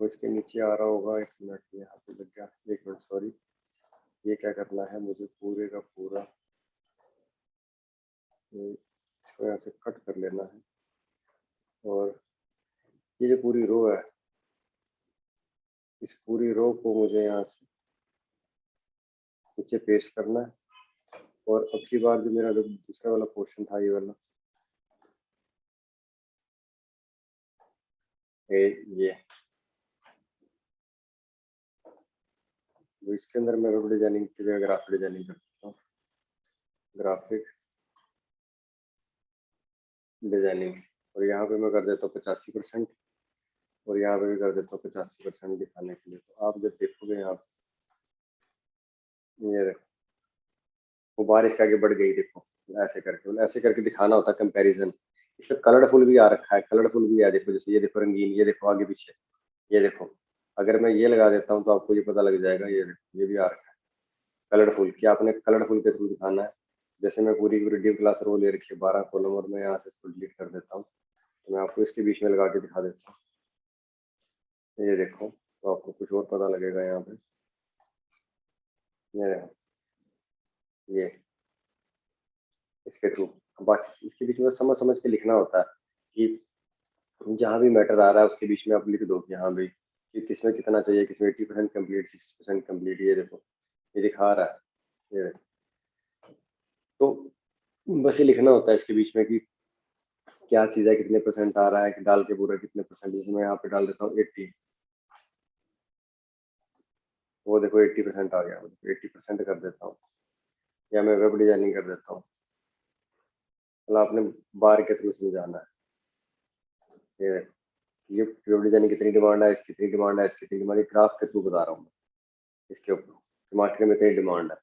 तो इसके नीचे आ रहा होगा, 1 मिनट यहाँ पे लग गया, 1 मिनट सॉरी। ये क्या करना है मुझे, पूरे का पूरा इसको यहाँ से कट कर लेना है, और ये जो पूरी रो है, इस पूरी रो को मुझे यहाँ से नीचे पेस्ट करना है। और अब की बार जो मेरा जो दूसरा वाला पोर्शन था, ये वाला, ये तो इसके अंदर मैं वेब डिजाइनिंग की जगह ग्राफिक डिजाइनिंग कर सकता हूँ, ग्राफिक डिजाइनिंग, और यहाँ पे मैं कर देता हूँ 85%, और यहाँ पे भी कर देता हूँ 85% दिखाने के लिए। तो आप जब देखोगे यहाँ ये देखो वो बारिश के आगे बढ़ गई, देखो ऐसे करके, मतलब ऐसे करके दिखाना होता है कंपैरिजन। इसमें कलरफुल भी आ रखा है, कलरफुल भी है, देखो जैसे ये देखो रंगीन, ये देखो आगे पीछे, ये देखो। अगर मैं ये लगा देता हूँ तो आपको ये पता लग जाएगा, ये देखो ये भी आ रखा है कलरफुल, कि आपने कलरफुल के थ्रू दिखाना है। जैसे मैं पूरी पूरी डिव क्लास रो ले रखी है 12 कॉलम, और मैं यहाँ से इसको डिलीट कर देता हूँ, तो मैं आपको इसके बीच में लगा के दिखा देता हूँ। ये देखो तो आपको कुछ और पता लगेगा यहाँ पे, ये देखो ये इसके थ्रू। बाकी इसके बीच में समझ समझ के लिखना होता है कि जहाँ भी मैटर आ रहा है उसके बीच में आप लिख दो कि हाँ भाई कि किसमें कितना चाहिए, किसमें 80% कम्प्लीट, 60% कम्प्लीट, ये देखो ये दिखा रहा है, ये देखो। तो बस ये लिखना होता है इसके बीच में कि क्या चीज़ है, कितने परसेंट आ रहा है, कि डाल के पूरा कितने परसेंट। जैसे मैं यहाँ पे डाल देता हूँ 80, वो देखो 80% आ गया, 80% कर देता हूँ, या मैं वेब डिजाइनिंग कर देता हूँ। मतलब आपने बार के थ्रू समझाना है, ये वेब डिजाइनिंग कितनी डिमांड है, इसकी कितनी डिमांड है, इसकी कितनी डिमांड है, ग्राफ के थ्रू बता रहा हूँ मैं इसके ऊपर कि मार्केट में इतनी डिमांड है।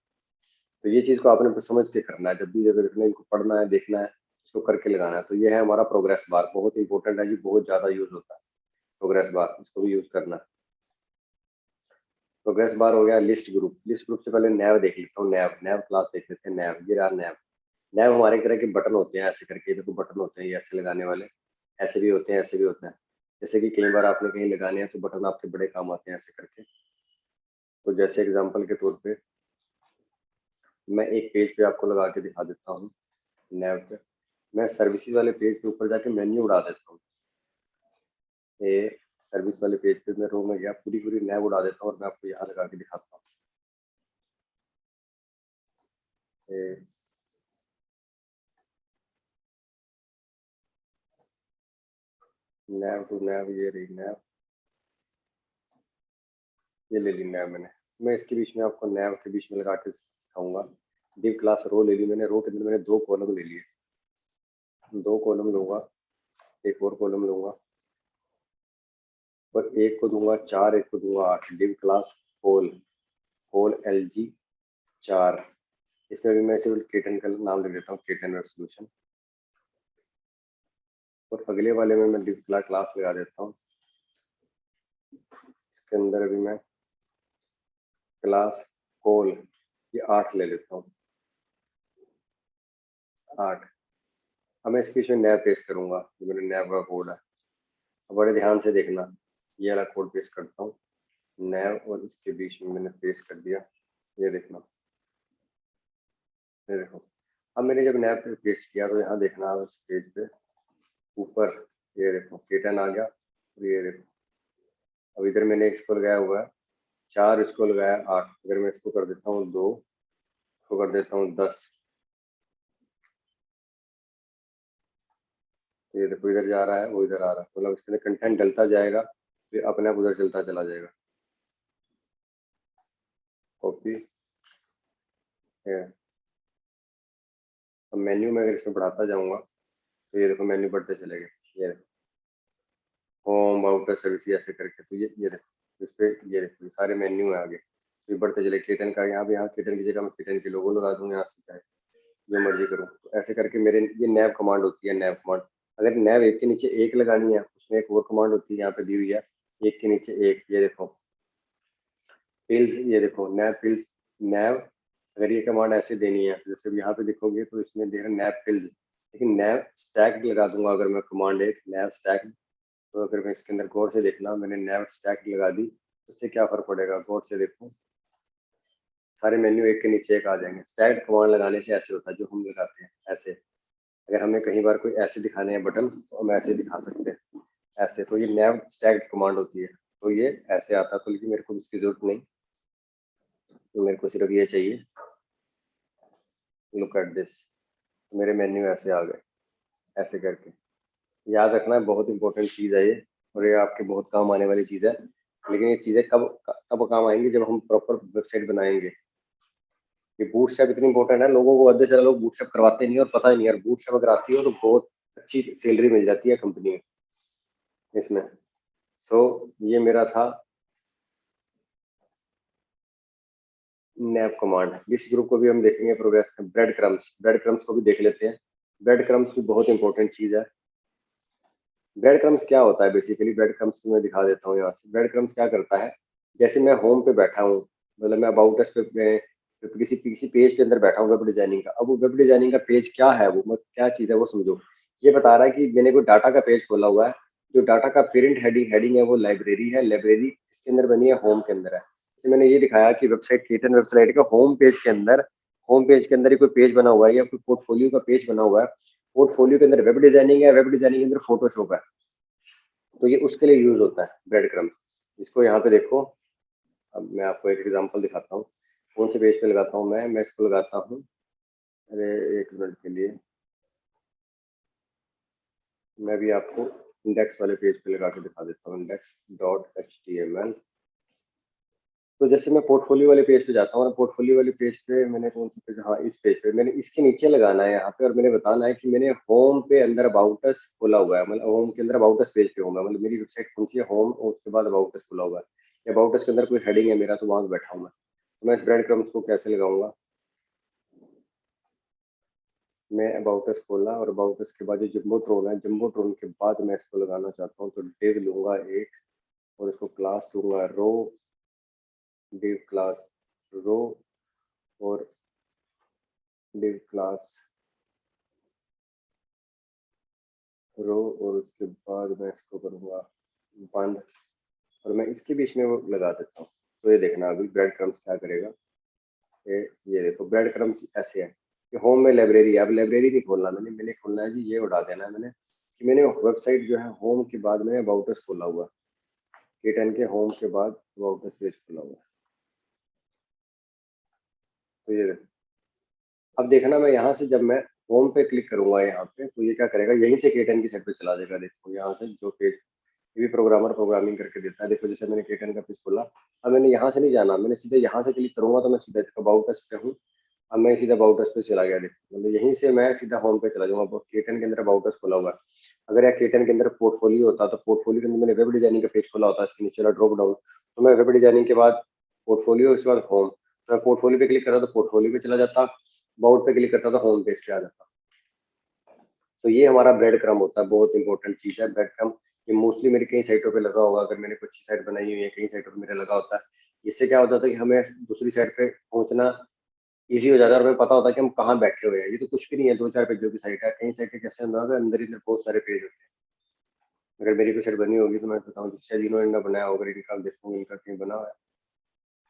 तो ये चीज़ को आपने समझ के करना है, जब भी अगर देखना इनको पढ़ना है, देखना है, इसको करके लगाना है। तो ये है हमारा प्रोग्रेस बार, बहुत इंपॉर्टेंट है जी, बहुत ज़्यादा यूज होता है प्रोग्रेस बार, इसको भी यूज करना है। प्रोग्रेस बार हो गया। लिस्ट ग्रुप, लिस्ट ग्रुप से पहले नैव देख लेता हूँ, नैव नैव क्लास देख लेते हैं। नैव, ये रहा नैव। नैव हमारे तरह के बटन होते हैं ऐसे करके, देखो बटन होते हैं ये ऐसे लगाने वाले, ऐसे भी होते हैं, ऐसे भी होते हैं। जैसे कि कई बार आपने कहीं लगाने हैं तो बटन आपके बड़े काम आते हैं ऐसे करके। तो जैसे एग्जांपल के तौर पे मैं एक पेज पे आपको लगा के दिखा देता हूँ नैव पे। मैं सर्विसेज वाले पेज के ऊपर जाके मेन्यू उड़ा देता हूँ। ये सर्विस वाले पेज पे मैं रो में गया, पूरी पूरी नैव उड़ा देता हूँ और मैं आपको यहाँ लगा के दिखाता हूँ। नैव टू नैव, ये रही नैव, ये ले ली नैव मैंने। मैं इसके बीच में आपको नैव के बीच में लगा के दिखाऊंगा। डिव क्लास रो ले ली मैंने, रो के अंदर मैंने 2 कॉलम ले लिए, 2 कॉलम लूंगा, एक और कॉलम लूंगा, और एक को दूंगा 4, एक को दूंगा 8। डिव क्लास कोल, कोल LG 4। इसमें भी मैं सिर्फ केटन का नाम लिख देता हूँ, केटन वेब सोल्यूशन। और अगले वाले में मैं डिव क्लास लगा देता हूँ। इसके अंदर अभी मैं क्लास कोल, ये 8 ले लेता हूँ, 8। अब मैं इसके बीच में नैव पेस्ट करूंगा, जो मेरे नैव का कोड है। अब बड़े ध्यान से देखना, ये वाला कोड पेस्ट करता हूँ नैव, और इसके बीच में मैंने पेस्ट कर दिया, ये देखना, ये देखो। अब मैंने जब नैव पे पेस्ट किया तो यहाँ देखना आप इस पेज पे ऊपर, ये देखो केटन आ गया, और ये देखो अब इधर मैंने इसको लगाया हुआ है 4, इसको लगाया 8। अगर मैं इसको कर देता हूँ 2, इसको कर देता हूँ 10, तो ये देखो इधर जा रहा है, वो इधर आ रहा है, मतलब इसके अंदर कंटेंट डलता जाएगा, फिर अपने आप उधर चलता चला जाएगा। कॉपी, अब मेन्यू में अगर इसमें बढ़ाता जाऊंगा तो ये देखो मेन्यू बढ़ते चले गए, ये होम आउटर सर्विस ऐसे करके। तो ये देखो इस पे, ये देखो ये सारे मेन्यू है आगे, तो ये बढ़ते चले। केटन का यहाँ पे, यहाँ केटन की जगह मैं केटन के लोगो लगा दूंगा, यहाँ से चाहे जो मर्जी करूँ। तो ऐसे करके मेरे, ये नैव कमांड होती है, नैव कमांड। अगर नैव एक के नीचे एक लगानी है, उसमें एक और कमांड होती है यहाँ पे दी हुई है, एक के नीचे एक, ये देखो पिल्स, ये देखो नैव पिल्स, नैव। अगर ये कमांड ऐसे देनी है, जैसे यहाँ पे देखोगे तो इसमें दे रहा है नैव पिल्स, लेकिन नैव स्टैक लगा दूंगा अगर मैं कमांड एक नैव स्टैक। तो अगर मैं इसके अंदर गौर से देखना, मैंने नैव स्टैक लगा दी, उससे क्या फर्क पड़ेगा, गौर से देखो सारे मेन्यू एक के नीचे एक आ जाएंगे। स्टैक कमांड लगाने से ऐसे होता है, जो हम लगाते हैं ऐसे। अगर हमें कहीं बार कोई ऐसे दिखाने हैं बटन, तो हम ऐसे दिखा सकते हैं ऐसे। तो ये नैव स्टैक कमांड होती है, तो ये ऐसे आता है। तो लेकिन मेरे को इसकी जरूरत नहीं, तो मेरे को सिर्फ ये चाहिए, लुक एट दिस, मेरे मेन्यू ऐसे आ गए ऐसे करके। याद रखना है, बहुत इंपॉर्टेंट चीज़ है ये, और ये आपके बहुत काम आने वाली चीज़ है। लेकिन ये चीज़ें कब काम आएंगी, जब हम प्रॉपर वेबसाइट बनाएंगे। ये बूटस्ट्रैप इतनी इंपॉर्टेंट है, लोगों को आधे से ज्यादा लोग बूटस्ट्रैप करवाते नहीं और पता ही नहीं यार, बूटस्ट्रैप अगर आती हो तो बहुत अच्छी सैलरी मिल जाती है कंपनी में इसमें। सो ये मेरा था नैप कमांड। इस ग्रुप को भी हम देखेंगे प्रोग्रेस। ब्रेड क्रम्स को भी देख लेते हैं। ब्रेड क्रम्स भी बहुत इंपॉर्टेंट चीज है। ब्रेड क्रम्स क्या होता है बेसिकली, ब्रेड क्रम्स को मैं दिखा देता हूँ यहाँ से। ब्रेड क्रम्स क्या करता है, जैसे मैं होम पे बैठा हूँ, मतलब मैं अबाउट अस पे किसी किसी पेज के अंदर बैठा हूँ वेब डिजाइनिंग का। अब वो वेब डिजाइनिंग का पेज क्या है, वो क्या चीज है वो समझो। ये बता रहा है कि मैंने कोई डाटा का पेज खोला हुआ है, जो डाटा का पेरेंट हेडिंग है वो लाइब्रेरी है। लाइब्रेरी इसके अंदर बनी है, होम के अंदर है। जैसे मैंने ये दिखाया कि वेबसाइट केटन वेबसाइट का होम पेज के अंदर ही कोई पेज बना हुआ है या कोई पोर्टफोलियो का पेज बना हुआ है। पोर्टफोलियो के अंदर वेब डिजाइनिंग है, वेब डिजाइनिंग के अंदर फोटोशॉप है। तो ये उसके लिए यूज होता है ब्रेड क्रम्स। इसको यहाँ पे देखो। अब मैं आपको एक एग्जांपल दिखाता हूँ। कौन से पेज पे लगाता हूँ मैं इसको लगाता हूँ। अरे एक मिनट के लिए मैं भी आपको इंडेक्स वाले पेज पे लगा के दिखा देता हूँ, index.html। तो जैसे मैं पोर्टफोलियो वाले पेज पे जाता हूँ और पोर्टफोलियो वाले पेज पे मैंने कौन सा पेज, हाँ इस पेज पे मैंने इसके नीचे लगाना है यहाँ पे, और मैंने बताना है कि मैंने होम पे अंदर अबाउट अस खोला हुआ है, मतलब होम के अंदर अबाउट अस पेज पे हूँ मैं, मतलब मेरी वेबसाइट कौन सी है, होम, और उसके बाद अबाउट अस खुला हुआ है, या अबाउट अस के अंदर कोई हेडिंग है मेरा, तो वहां पे बैठा हूँ मैं। तो मैं इस ब्रेड क्रम्स को कैसे लगाऊंगा, मैं अबाउट अस खोला और अबाउट अस के बाद जो जम्बो ट्रोन है, जम्बो ट्रोन के बाद मैं इसको लगाना चाहता हूँ, तो डिव लूंगा एक, और इसको क्लास दूंगा रो, डिव क्लास रो, और डिव क्लास रो, और उसके बाद मैं इसको करूँगा बंद, और मैं इसके बीच में वो लगा देता हूँ। तो ये देखना अभी ब्रेड क्रम्स क्या करेगा। ये देखो ब्रेड क्रम्स ऐसे है कि होम में लाइब्रेरी है। अब लाइब्रेरी नहीं खोलना मैंने खोलना है जी, ये उड़ा देना है मैंने, कि मैंने वेबसाइट जो है होम के बाद मैंने अबाउट अस खोला हुआ, K10 के होम के बाद अबाउट अस पेज खोला हुआ। तो ये देखो, अब देखना मैं यहाँ से जब मैं होम पे क्लिक करूंगा यहाँ पे, तो ये क्या करेगा, यहीं से K10 की साइड पे चला जाएगा। देखो यहाँ से जो पेज, ये भी प्रोग्रामर प्रोग्रामिंग करके देता है। देखो जैसे मैंने K10 का पेज खोला, अब मैंने यहाँ से नहीं जाना, मैंने सीधे यहाँ से क्लिक करूंगा तो मैं सीधा अबाउट अस पे हूँ। अब मैं सीधा अबाउट अस पे चला गया। देखो मतलब यहीं से मैं सीधा होम पे चला जाऊंगा। K10 के अंदर अबाउट अस खोला हुआ है। अगर यार K10 के अंदर पोर्टफोलियो होता, तो पोर्टफोलियो के अंदर मैंने वेब डिजाइनिंग का पेज खोला होता, इसके नीचे वाला ड्रॉप डाउन, तो मैं वेब डिजाइनिंग के बाद पोर्टफोलियो, उसके बाद होम, तो मैं पोर्टफोलियो पे क्लिक करता तो पोर्टफोलियो पे चला जाता, अबाउट पे क्लिक करता तो होम पेज पे आ जाता। तो ये हमारा ब्रेड क्रम होता है, बहुत इंपॉर्टेंट चीज है ब्रेड क्रम। ये मोस्टली मेरी कई साइटों पे लगा होगा, अगर मैंने कुछ अच्छी साइट बनाई हुई है, कई साइटों पे मेरा लगा होता है। इससे क्या होता था कि हमें दूसरी साइट पे पहुंचना ईजी हो जाता है, और हमें पता होता है कि हम कहाँ बैठे हुए हैं। ये तो कुछ भी नहीं है, दो चार पेजों की साइट है। कई साइटें कैसे अंदर होगा, अंदर ही अंदर बहुत सारे पेज होते हैं। अगर मेरी कोई साइट बनी होगी तो मैं बताऊँ, शायद इन्होंने बनाया होगा, इनका देखूंगा इनका कहीं बना हुआ है।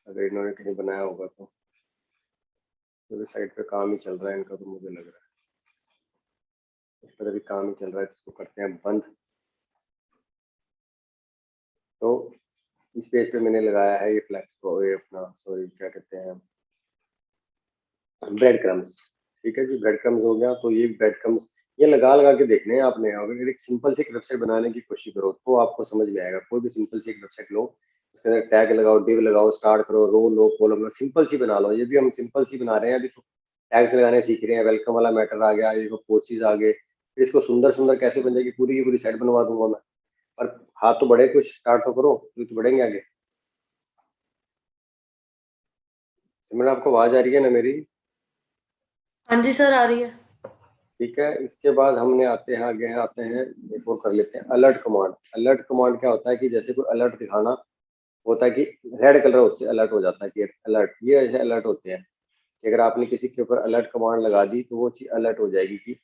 अगर इन्होंने कहीं बनाया होगा तो साइट पे काम ही चल रहा है इनका, तो मुझे लग रहा है इस पर अभी काम ही चल रहा है, तो इसको करते हैं बंद। तो इस पेज पे मैंने लगाया है ये फ्लैक्स को, ये अपना सॉरी क्या कहते हैं, ब्रेड क्रम्स। ठीक है जी, ब्रेड क्रम्स हो गया। तो ये ब्रेड क्रम्स ये लगा लगा के देखने हैं आपने। अगर एक सिंपल सी एक वेबसाइट बनाने की कोशिश करो तो आपको समझ में आएगा। कोई भी सिंपल सी एक वेबसाइट लो, उसके अंदर टैग लगाओ, डिव लगाओ, स्टार्ट करो, रो लो, कॉलम लो, सिंपल सी बना लो। ये भी हम सिंपल सी बना रहे हैं अभी, तो टैग्स लगाने सीख रहे हैं। वेलकम वाला मैटर आ गया, ये पोस्टेज आ गए, फिर इसको सुंदर सुंदर कैसे बन जाएगी, पूरी की पूरी साइट बनवा दूंगा मैं। पर हाथ तो बढ़े, कुछ स्टार्ट तो करो, तो बढ़ेंगे आगे। सिमरन आपको आवाज आ रही है ना मेरी? हाँ जी सर, आ रही है। ठीक है, इसके बाद हमने आते हैं आगे हैं, आते हैं एक और कर लेते हैं अलर्ट कमांड। अलर्ट कमांड क्या होता है कि जैसे कोई अलर्ट दिखाना होता है कि रेड कलर उससे अलर्ट हो जाता है कि अलर्ट, ये ऐसे अलर्ट होते हैं कि अगर आपने किसी के ऊपर अलर्ट कमांड लगा दी तो वो चीज अलर्ट हो जाएगी कि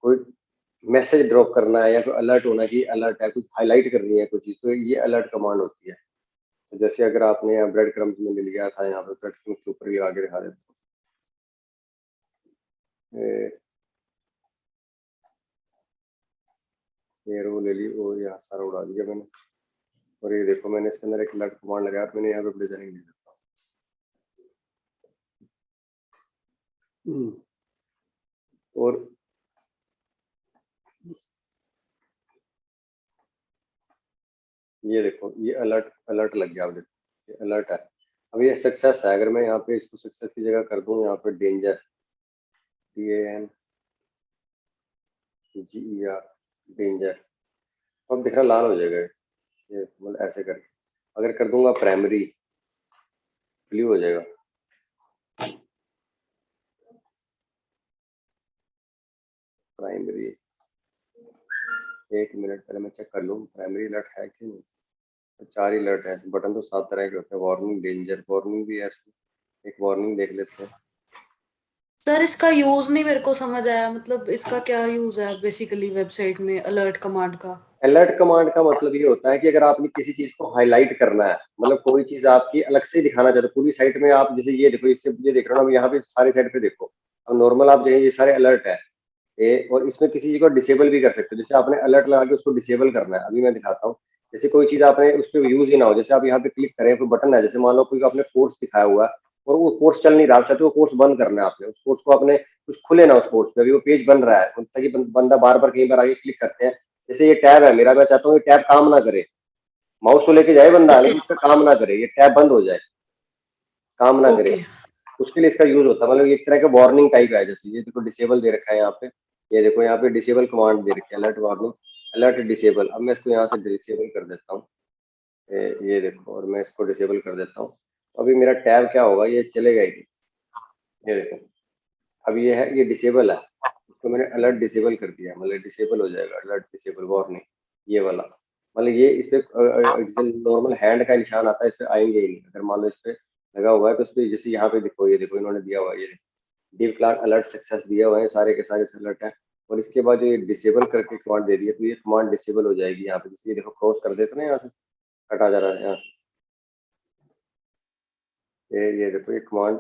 कोई मैसेज ड्रॉप करना है, या कोई अलर्ट होना कि अलर्ट है, कुछ हाईलाइट करनी है कुछ चीज, तो ये अलर्ट कमांड होती है। तो जैसे अगर आपने यहाँ ब्रेड क्रम्स में ले लिया था, यहाँ पे ब्रेड क्रम्स के ऊपर भी आगे दिखा देता हूँ। ये रो ले ली और यहाँ सारा उड़ा दिया मैंने। और ये देखो मैंने इसके अंदर एक अलर्ट कमांड लगाया, तो मैंने यहाँ पे डिजाइनिंग ले लेता हूँ। और ये देखो ये अलर्ट अलर्ट लग गया, अब देखो ये अलर्ट है। अब ये सक्सेस है, अगर मैं यहाँ पे इसको सक्सेस की जगह कर दूँ यहाँ पे डेंजर, DANGER, डेंजर, तो अब दिख रहा लाल हो जाएगा ये, मतलब ऐसे करके। अगर कर दूंगा प्राइमरी, ब्लू हो जाएगा। प्राइमरी, एक मिनट पहले मैं चेक कर लूँ प्राइमरी अलर्ट है कि नहीं। तो 4 ही अलर्ट है, बटन तो 7 तरह के होते हैं, वार्निंग, डेंजर, वार्निंग भी है इसमें। एक वार्निंग देख लेते हैं। सर इसका यूज नहीं मेरे को समझ आया, मतलब इसका क्या यूज है बेसिकली वेबसाइट में अलर्ट कमांड का? अलर्ट कमांड का मतलब ये होता है कि अगर आपने किसी चीज को हाईलाइट करना है, मतलब कोई चीज आपकी अलग से दिखाना चाहते हो पूरी साइट में, आप जैसे ये देखो, इससे ये देख रहे हो ना, अब यहाँ पे सारी साइड पे देखो, अब नॉर्मल आप देखें ये सारे अलर्ट है ये, और इसमें किसी चीज को डिसेबल भी कर सकते हो। जैसे आपने अलर्ट लगा के उसको डिसेबल करना है, अभी मैं दिखाता हूँ। जैसे कोई चीज आपने उस पर यूज ही ना हो, जैसे आप यहाँ पे क्लिक करें, कोई बटन है, जैसे मान लो कोई आपने कोर्स दिखाया हुआ है और वो कोर्स चल नहीं रहा, आप चाहते हो कोर्स बंद करना है, आपने उस कोर्स को अपने कुछ खुले ना उस कोर्स पे, अभी वो पेज बन रहा है ताकि बंदा बार बार कहीं बार आगे क्लिक करते हैं। जैसे ये टैब है मेरा, मैं चाहता हूँ ये टैब काम ना करे, माउस को लेके जाए बंदा ओके लेकिन इसका काम ना करे, ये टैब बंद हो जाए, काम ना करे, ओके उसके लिए इसका यूज होता है। मतलब एक तरह का वार्निंग टाइप है, जैसे ये देखो डिसेबल दे रखा है यहाँ पे, ये देखो यहाँ पे डिसेबल कमांड दे रखी है, अलर्ट वार्निंग, अलर्ट डिसेबल। अब मैं इसको यहाँ से डिसेबल कर देता हूँ, ये देखो, और मैं इसको डिसेबल कर देता हूँ। अभी मेरा टैब क्या होगा, ये चलेगा ही नहीं। ये देखो अब ये है, ये डिसेबल है, इसको मैंने अलर्ट डिसेबल कर दिया, मतलब डिसेबल हो जाएगा, अलर्ट डिसेबल वार्निंग, ये वाला। मतलब ये इस पे जैसे नॉर्मल हैंड का निशान आता है, इस पे आएंगे ही नहीं। अगर मान लो इस पे लगा हुआ है तो इस पे जैसे यहाँ पे देखो, ये देखो इन्होंने दिया हुआ है, ये डिव क्लार्क अलर्ट सक्सेस दिया हुआ है, सारे के सारे अलर्ट है। और इसके बाद जो ये डिसेबल करके कमांड दे दी है, तो ये कमांड डिसेबल हो जाएगी यहाँ पे, जैसे ये देखो क्रॉस कर देते ना यहाँ से, कटा जा रहा है यहाँ से, ये देखो ये कमांड,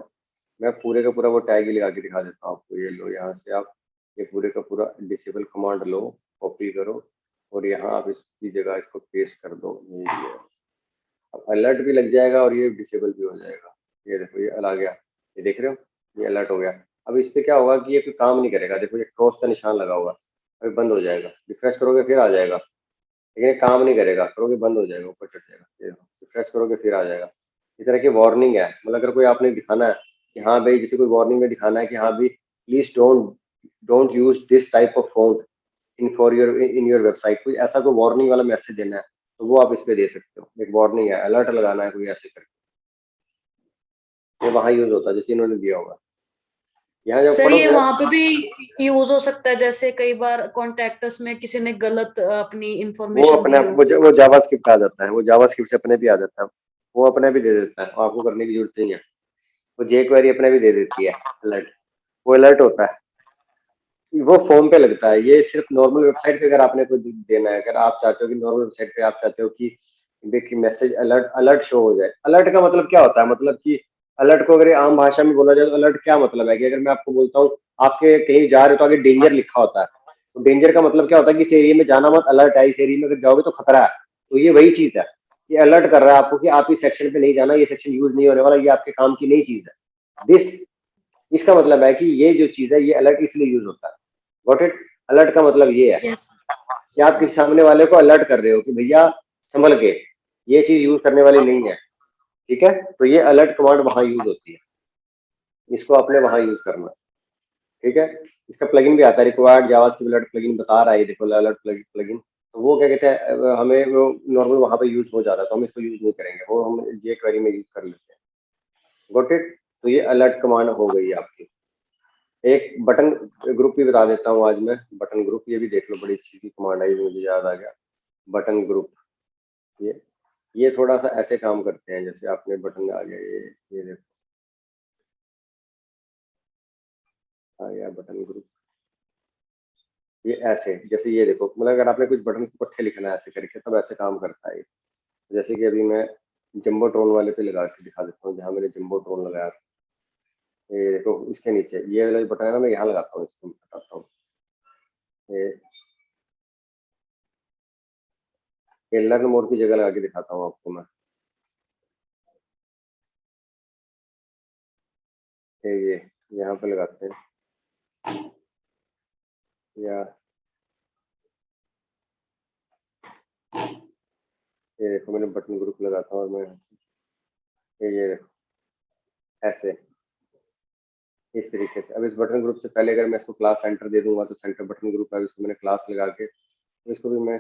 मैं पूरे का पूरा वो टैग ही लगा के दिखा देता हूँ आपको। ये लो यहाँ से आप ये पूरे का पूरा डिसेबल कमांड लो, कॉपी करो, और यहाँ आप इसकी जगह इसको पेस्ट कर दो, ये है। अब अलर्ट भी लग जाएगा और ये डिसेबल भी हो जाएगा। ये देखो ये आ गया, ये देख रहे हो, ये अलर्ट हो गया। अब इस पे क्या होगा कि ये कोई काम नहीं करेगा, देखो ये क्रॉस का निशान लगा हुआ, अभी बंद हो जाएगा, रिफ्रेश करोगे फिर आ जाएगा, लेकिन ये काम नहीं करेगा, करोगे बंद हो जाएगा, ऊपर चढ़ जाएगा, ये रिफ्रेश करोगे फिर आ जाएगा। इस तरह की वार्निंग है, मतलब अगर कोई आपने दिखाना है कि हाँ भाई, जैसे कोई वार्निंग में दिखाना है कि हाँ भाई please don't don't use this type of font in for your in your website, कोई ऐसा कोई वार्निंग वाला मैसेज देना है तो वो आप इस पे दे सकते हो। एक वार्निंग है, अलर्ट लगाना है कोई ऐसे करके, ये वहां यूज होता है जैसे इन्होंने दिया होगा। यहाँ जब सर ये पढ़ोगे ना, वहां पे भी यूज हो सकता है, जैसे कई बार कॉन्टेक्टस में किसी ने गलत अपनी वो इंफॉर्मेशन अपने दी आप हो। वो जावास्क्रिप्ट आ जाता है, वो जावास्क्रिप्ट से अपने भी आ जाता है, वो अपने भी दे देता है, आपको करने की जरूरत नहीं है। वो जे क्वेरी अपने भी दे देती है अलर्ट, वो अलर्ट होता है, वो फॉर्म पे लगता है। ये सिर्फ नॉर्मल वेबसाइट पे अगर आपने कोई देना है, अगर आप चाहते हो कि नॉर्मल वेबसाइट पे आप चाहते हो कि देखिए मैसेज अलर्ट अलर्ट शो हो जाए। अलर्ट का मतलब क्या होता है, मतलब कि अलर्ट को अगर ये आम भाषा में बोला जाए तो अलर्ट क्या मतलब है कि अगर मैं आपको बोलता हूँ आपके कहीं जा रहे हो तो आगे डेंजर लिखा होता है, तो डेंजर का मतलब क्या होता है कि इस एरिया में जाना मत, अलर्ट है, इस एरिया में अगर जाओगे तो खतरा है। तो ये वही चीज है, ये अलर्ट कर रहा है आपको कि आप इस सेक्शन पे नहीं जाना, ये सेक्शन यूज नहीं होने वाला, ये आपके काम की नई चीज है दिस। इसका मतलब है कि ये जो चीज है ये अलर्ट इसलिए यूज होता है। Got it? अलर्ट का मतलब ये है यस। कि आप किसी सामने वाले को अलर्ट कर रहे हो कि भैया संभल के, ये चीज यूज करने वाली नहीं है, ठीक है? तो ये अलर्ट कमांड वहां यूज होती है, इसको आपने वहां यूज करना है, ठीक है? इसका प्लगइन भी आता है, रिक्वायर्ड जावास्क्रिप्ट अलर्ट प्लगइन बता रहा है, ये देखो अलर्ट प्लगइन। तो वो क्या कहते हैं, हमें वो नॉर्मल वहां पे यूज हो जाता है, तो हम इसको यूज नहीं करेंगे, वो हम ये क्वेरी में यूज कर लेते हैं। Got it? तो ये अलर्ट कमांड हो गई आपकी। एक बटन ग्रुप भी बता देता हूँ आज मैं, बटन ग्रुप, ये भी देख लो, बड़ी अच्छी सी कमांड आई, मुझे याद आ गया, बटन ग्रुप। ये थोड़ा सा ऐसे काम करते हैं, जैसे आपने बटन आ गया, ये देखो आ गया बटन ग्रुप, ये ऐसे, जैसे ये देखो, मतलब अगर आपने कुछ बटन को इकट्ठे लिखना है ऐसे करके तब ऐसे काम करता है ये। जैसे कि अभी मैं जंबो ट्रोन वाले पे लगा के दिखा देता हूँ, जहाँ मैंने जंबो ट्रोन लगाया था, ये देखो इसके नीचे ये वाला बटन है ना, मैं यहाँ लगाता हूँ, इसको बताता हूँ, ये लर्न मोड की जगह लगा के दिखाता हूँ आपको मैं, ये यहाँ पे लगाते हैं, या ये देखो मैंने बटन ग्रुप लगाता हूँ और मैं ये देखो ऐसे इस तरीके से। अब इस बटन ग्रुप से पहले अगर मैं इसको क्लास सेंटर दे दूंगा तो सेंटर बटन ग्रुप है, इसको मैंने क्लास लगा के इसको भी मैं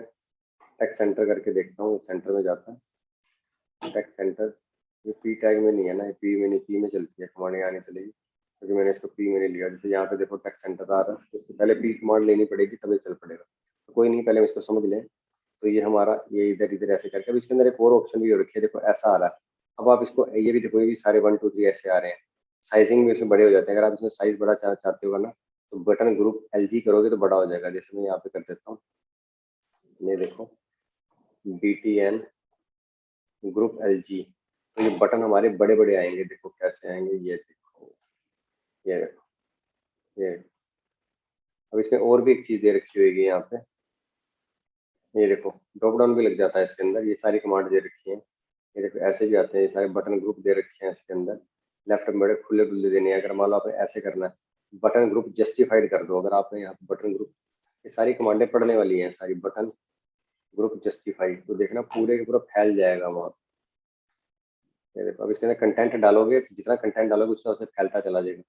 टेक्स्ट सेंटर करके देखता हूँ। सेंटर में जाता है टेक्स्ट सेंटर, ये पी टैग में नहीं है ना, ये पी में नहीं, पी में चलती है कमांड, यहाँ नहीं चलेगी क्योंकि मैंने इसको पी में नहीं लिया। जैसे यहाँ पे देखो टेक्स्ट सेंटर आ रहा है, तो इसको पहले पी कमांड लेनी पड़ेगी तभी चल पड़ेगा। तो कोई नहीं, पहले हम इसको समझ लें। तो ये हमारा ये इधर इधर ऐसे करके, अब इसके अंदर एक और ऑप्शन भी हो रखी है, देखो ऐसा आ रहा है। अब आप इसको ये भी देखो, ये भी सारे 1 2 3 ऐसे आ रहे हैं, साइजिंग में इसमें बड़े हो जाते हैं। अगर आप इसमें साइज बड़ा चाहते हो ना, तो बटन ग्रुप LG करोगे तो बड़ा हो जाएगा। जैसे मैं यहाँ पे कर देता हूँ, ये देखो BTN ग्रुप LG, तो ये बटन हमारे बड़े बड़े आएंगे। देखो कैसे आएंगे, ये देखो, ये देखो, ये। अब इसमें और भी एक चीज दे रखी होगी यहाँ पे, ये देखो ड्रॉप डाउन भी लग जाता है इसके अंदर। ये सारी कमांड दे रखी है, ये देखो ऐसे भी आते हैं, ये सारे बटन ग्रुप दे रखे हैं इसके अंदर। लेफ्ट में बड़े खुले खुले देने हैं। अगर मान लो आपने ऐसे करना है, बटन ग्रुप जस्टिफाइड कर दो। अगर आपने यहाँ पे बटन ग्रुप, ये सारी कमांडें पढ़ने वाली हैं सारी, बटन ग्रुप जस्टिफाइड, तो देखना पूरे के पूरा फैल जाएगा वहाँ। ये देखो अब इसके अंदर कंटेंट डालोगे, जितना कंटेंट डालोगे उस हिसाब से फैलता चला जाएगा।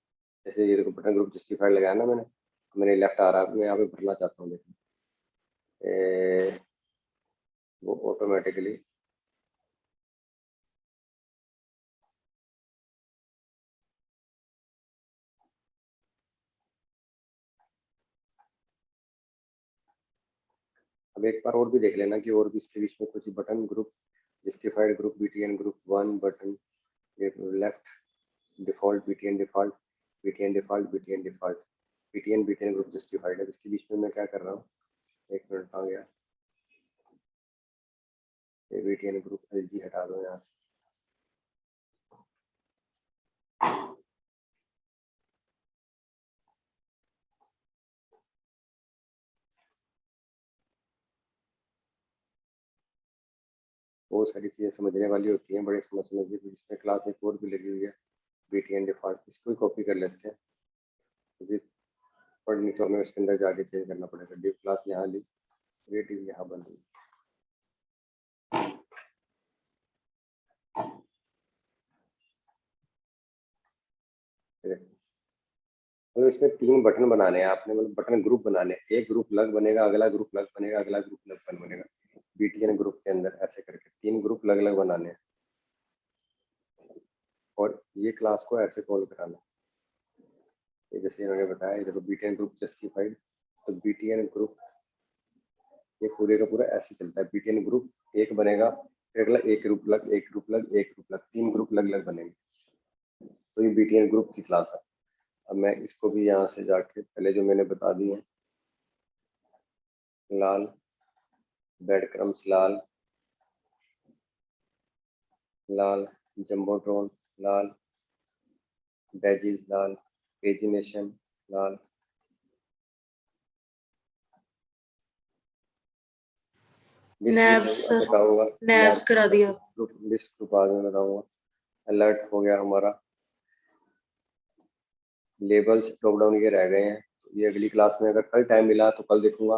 जैसे ये देखो बटन ग्रुप जस्टिफाइड लगाया ना मैंने, मेरे लेफ्ट आ रहा है, मैं यहाँ पे भरना चाहता हूँ, देखो वो ऑटोमेटिकली अब एक बार और भी देख लेना कि और भी इसके बीच में कुछ button group justified group BTN group 1 button, ये left default BTN default, BTN default, BTN default, BTN group justified है। इसके बीच में मैं क्या कर रहा हूँ, एक मिनट आ गया, ये BTN ग्रुप LG हटा दो यहाँ से। बहुत सारी चीजें समझने वाली होती हैं, बड़े समझ समझ के। इसमें क्लास एक और भी लगी हुई है BTN डिफॉल्ट, इसको भी कॉपी कर लेते हैं क्योंकि पढ़नी तो हमें उसके अंदर जाके चेंज करना पड़ेगा। डिव क्लास यहाँ ली, ये डिव यहाँ बन रही। मतलब इसमें 3 बटन बनाने हैं आपने, मतलब बटन ग्रुप बनाने हैं। एक ग्रुप अलग बनेगा, अगला ग्रुप अलग बनेगा, अगला ग्रुप अलग बनेगा। BTN ग्रुप के अंदर ऐसे करके 3 ग्रुप अलग अलग बनाने हैं और ये क्लास को ऐसे कॉल कराना है। जैसे इन्होंने बताया, देखो BTN ग्रुप जस्टिफाइड, तो BTN ग्रुप ये पूरे का पूरा ऐसे चलता है। BTN ग्रुप एक बनेगा, फिर अगला एक ग्रुप अलग, एक ग्रुप अलग, एक ग्रुप अलग, 3 ग्रुप अलग अलग बनेंगे। तो ये BTN ग्रुप की क्लास है। अब मैं इसको भी यहाँ से जाके पहले जो मैंने बता दी है, लाल बेड क्रम्स, लाल लाल जम्बोट्रॉन, लाल बैजिस, लाल पेजिनेशन, लाल लिस्ट नैव्स सर, बताऊंगा, नैव्स लैब करा दिया। ग्रुप लिस्ट ग्रुप बाद में बताऊंगा। अलर्ट हो गया हमारा। लेबल्स ड्रॉप डाउन ये रह गए हैं, तो ये अगली क्लास में अगर कल टाइम मिला तो कल देखूंगा,